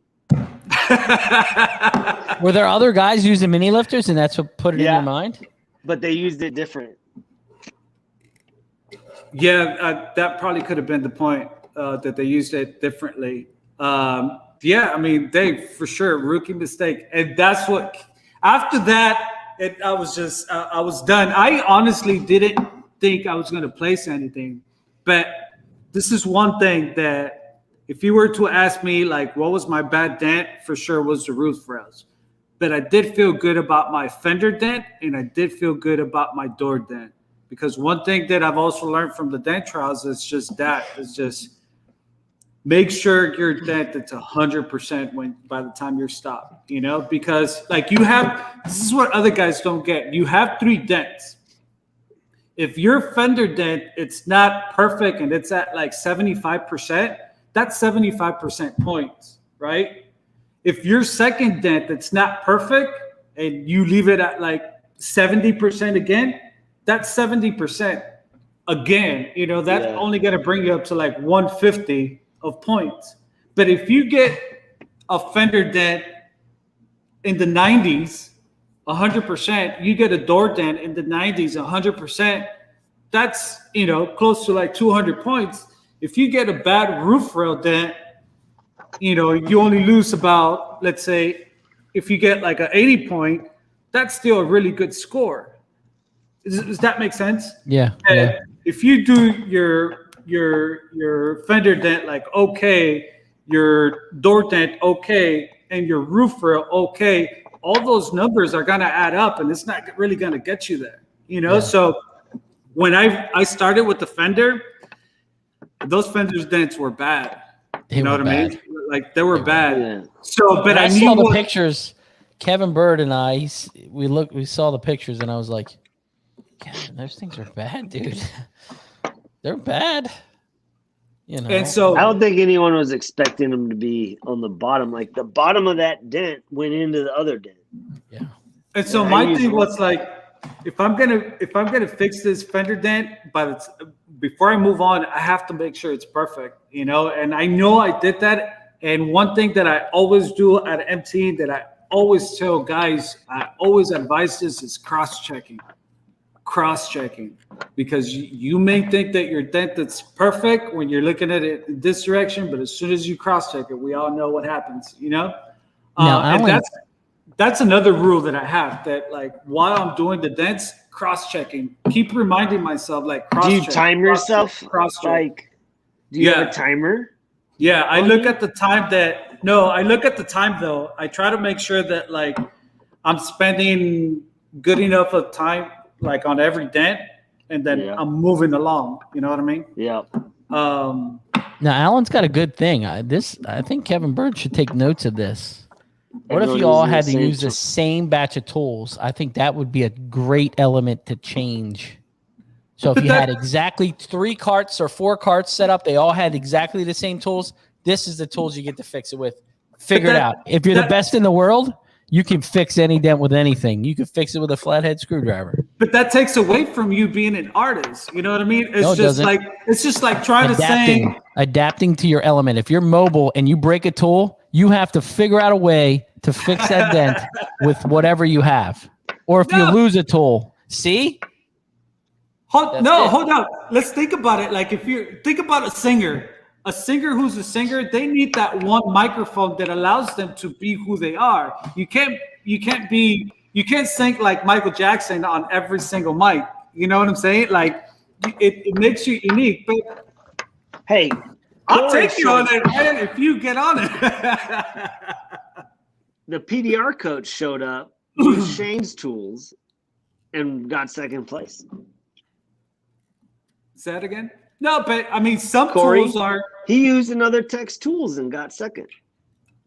[SPEAKER 1] Were there other guys using mini lifters, and that's what put it in your mind?
[SPEAKER 3] But they used it different.
[SPEAKER 2] Yeah, that probably could have been the point, that they used it differently. I mean, they for sure rookie mistake, and that's what. After that, I was just I was done. I honestly didn't think I was going to place anything, but this is one thing that if you were to ask me, like, what was my bad dent, for sure was the roof rails. But I did feel good about my fender dent, and I did feel good about my door dent. Because one thing that I've also learned from the dent trials is just make sure your dent is 100% by the time you're stopped, because like this is what other guys don't get. You have 3 dents. If your fender dent, it's not perfect and it's at like 75%, that's 75% points, right? If your second dent that's not perfect and you leave it at like 70% again, that's 70% again. That's only going to bring you up to like 150 of points. But if you get a fender dent in the 90s, 100%, you get a door dent in the 90s, 100%, that's, close to like 200 points. If you get a bad roof rail dent, you only lose about, let's say, if you get like an 80 point, that's still a really good score. Does that make sense?
[SPEAKER 1] Yeah.
[SPEAKER 2] If you do your fender dent like okay, your door dent okay, and your roof rail okay, all those numbers are gonna add up, and it's not really gonna get you there. So when I started with the fender, those fenders dents were bad. You know what I mean? Like they were bad. Yeah. So, but I
[SPEAKER 1] saw the pictures. Kevin Bird and I, we saw the pictures, and I was like, "God, those things are bad, dude. They're bad."
[SPEAKER 2] And so
[SPEAKER 3] I don't think anyone was expecting them to be on the bottom. Like the bottom of that dent went into the other dent.
[SPEAKER 1] Yeah.
[SPEAKER 2] And so my thing was like, if I'm gonna fix this fender dent, before I move on, I have to make sure it's perfect, you know. And I know I did that. And one thing that I always do at MT that I always tell guys, I always advise this is cross-checking, because you may think that your dent is perfect when you're looking at it in this direction, but as soon as you cross-check it, we all know what happens, you know. And that's another rule that I have, that like while I'm doing the dents, cross-checking, keep reminding myself, like,
[SPEAKER 3] do you time yourself? Like, do you have a timer?
[SPEAKER 2] Yeah, I look at the time I look at the time though. I try to make sure that like I'm spending good enough of time like on every dent, and then I'm moving along. You know what I mean?
[SPEAKER 3] Yeah.
[SPEAKER 1] Now Alan's got a good thing. I think Kevin Bird should take notes of this. What if you all had to use the same batch of tools? I think that would be a great element to change. So if you had exactly 3 carts or 4 carts set up, they all had exactly the same tools. This is the tools you get to fix it with. Figure it out. If you're the best in the world, you can fix any dent with anything. You can fix it with a flathead screwdriver.
[SPEAKER 2] But that takes away from you being an artist. You know what I mean? It's just like trying to sing.
[SPEAKER 1] Adapting to your element. If you're mobile and you break a tool, you have to figure out a way to fix that dent with whatever you have. Or if you lose a tool, see?
[SPEAKER 2] Hold on. Let's think about it. Like, if you think about a singer who's a singer, they need that one microphone that allows them to be who they are. You can't sing like Michael Jackson on every single mic. You know what I'm saying? Like, it makes you unique. But
[SPEAKER 3] hey,
[SPEAKER 2] I'll take you on it, man, if you get on it.
[SPEAKER 3] The PDR coach showed up, used Shane's tools, and got second place.
[SPEAKER 2] Say that again? No, but I mean, some
[SPEAKER 3] Corey,
[SPEAKER 2] tools are.
[SPEAKER 3] He used another tech's tools and got second.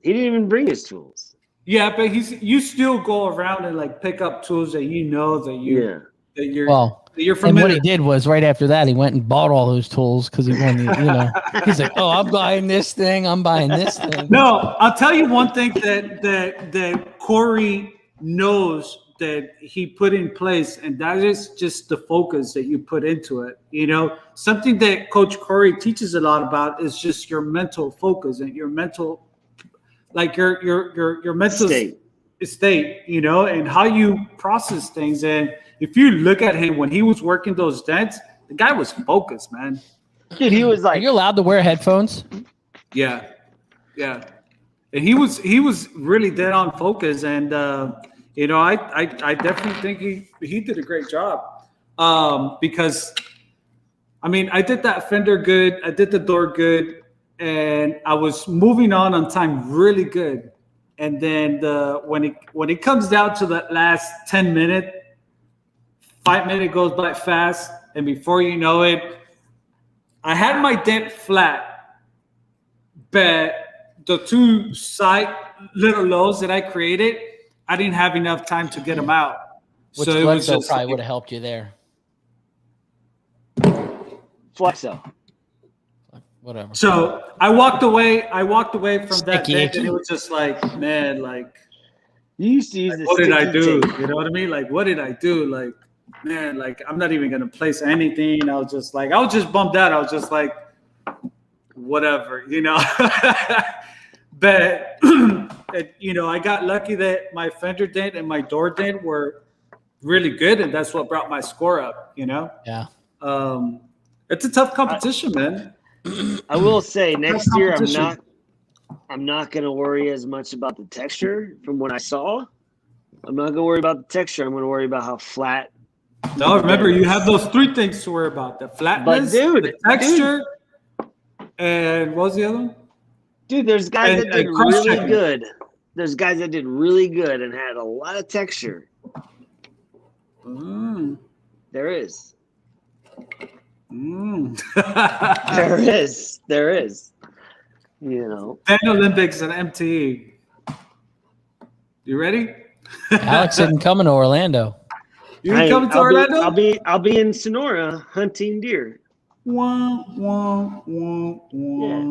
[SPEAKER 3] He didn't even bring his tools.
[SPEAKER 2] Yeah, but you still go around and like pick up tools that you know that you're familiar.
[SPEAKER 1] And what he did was right after that, he went and bought all those tools because he wanted, he's like, oh, I'm buying this thing. I'm buying this thing.
[SPEAKER 2] No, I'll tell you one thing that Corey knows that he put in place, and that is just the focus that you put into it. You know, something that Coach Corey teaches a lot about is just your mental focus and your mental, like your mental state, you know, and how you process things. And if you look at him when he was working those dents, the guy was focused, man.
[SPEAKER 3] Dude, he was like,
[SPEAKER 1] are you allowed to wear headphones?
[SPEAKER 2] Yeah. And he was really dead on focus. And, I definitely think he did a great job. Because, I mean, I did that fender good. I did the door good. And I was moving on time really good. And then when it comes down to that last 10 minute, 5 minute goes by fast. And before you know it, I had my dent flat, but the 2 side little lows that I created, I didn't have enough time to get them out.
[SPEAKER 1] Which
[SPEAKER 2] so it was just
[SPEAKER 1] probably would have helped you there.
[SPEAKER 3] Flexo.
[SPEAKER 1] Whatever.
[SPEAKER 2] So I walked away from that dent, and it was just like, man, like,
[SPEAKER 3] you used to use
[SPEAKER 2] what did I do? You know what I mean? Like, what did I do? Like, man, like, I'm not even gonna place anything. I was just bummed out. I was just like, whatever, you know. But I got lucky that my fender dent and my door dent were really good, and that's what brought my score up. You know.
[SPEAKER 1] Yeah.
[SPEAKER 2] It's a tough competition, man.
[SPEAKER 3] I will say next year I'm not gonna worry as much about the texture from what I saw. I'm not gonna worry about the texture. I'm gonna worry about how flat.
[SPEAKER 2] No, remember you have those 3 things to worry about: the flatness, the texture, and what was the other one?
[SPEAKER 3] Dude, there's guys that did really good. There's guys that did really good and had a lot of texture. There is. There is. You know.
[SPEAKER 2] Then Olympics and MTE. You ready?
[SPEAKER 1] Alex isn't coming to Orlando.
[SPEAKER 2] You coming to Orlando?
[SPEAKER 3] I'll be in Sonora hunting deer.
[SPEAKER 2] Wah, wah, wah, wah.
[SPEAKER 3] Yeah.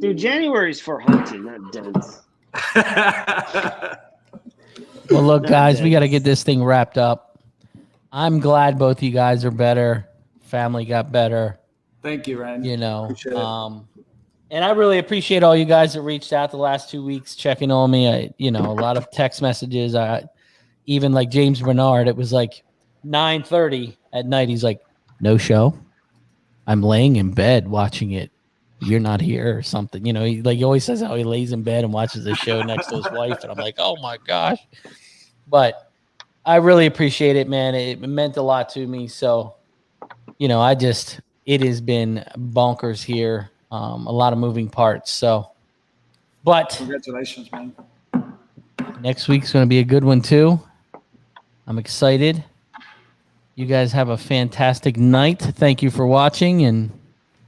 [SPEAKER 3] Dude, January's for hunting, not dents.
[SPEAKER 1] Well, look, guys, we got to get this thing wrapped up. I'm glad both of you guys are better. Family got better.
[SPEAKER 2] Thank you, Ryan.
[SPEAKER 1] You know,
[SPEAKER 2] Appreciate it.
[SPEAKER 1] and I really appreciate all you guys that reached out the last 2 weeks, checking on me. A lot of text messages. Even like James Bernard, it was like 9:30 at night. He's like, "No show. I'm laying in bed watching it. You're not here," or something. He always says how he lays in bed and watches the show next to his wife, and I'm like, "Oh my gosh!" But I really appreciate it, man. It meant a lot to me. So, it has been bonkers here. A lot of moving parts. So, but
[SPEAKER 2] Congratulations, man.
[SPEAKER 1] next week's going to be a good one too. I'm excited. You guys have a fantastic night. Thank you for watching, and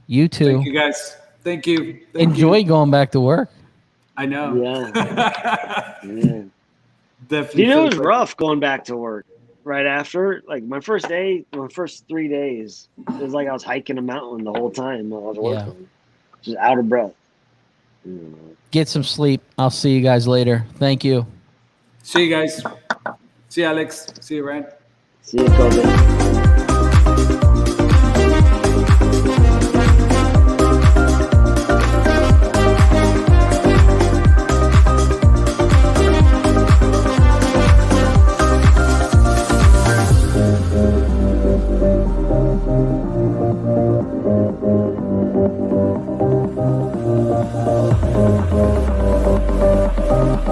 [SPEAKER 1] you too.
[SPEAKER 2] Thank you, guys. Thank you.
[SPEAKER 1] Enjoy going back to work.
[SPEAKER 2] I know.
[SPEAKER 3] Yeah.
[SPEAKER 2] Definitely.
[SPEAKER 3] It was rough going back to work right after. Like my first 3 days, it was like I was hiking a mountain the whole time while I was working. Just out of breath.
[SPEAKER 1] Get some sleep. I'll see you guys later. Thank you.
[SPEAKER 2] See you guys. See you, Alex. See you, Ryan.
[SPEAKER 3] See you, Kobe.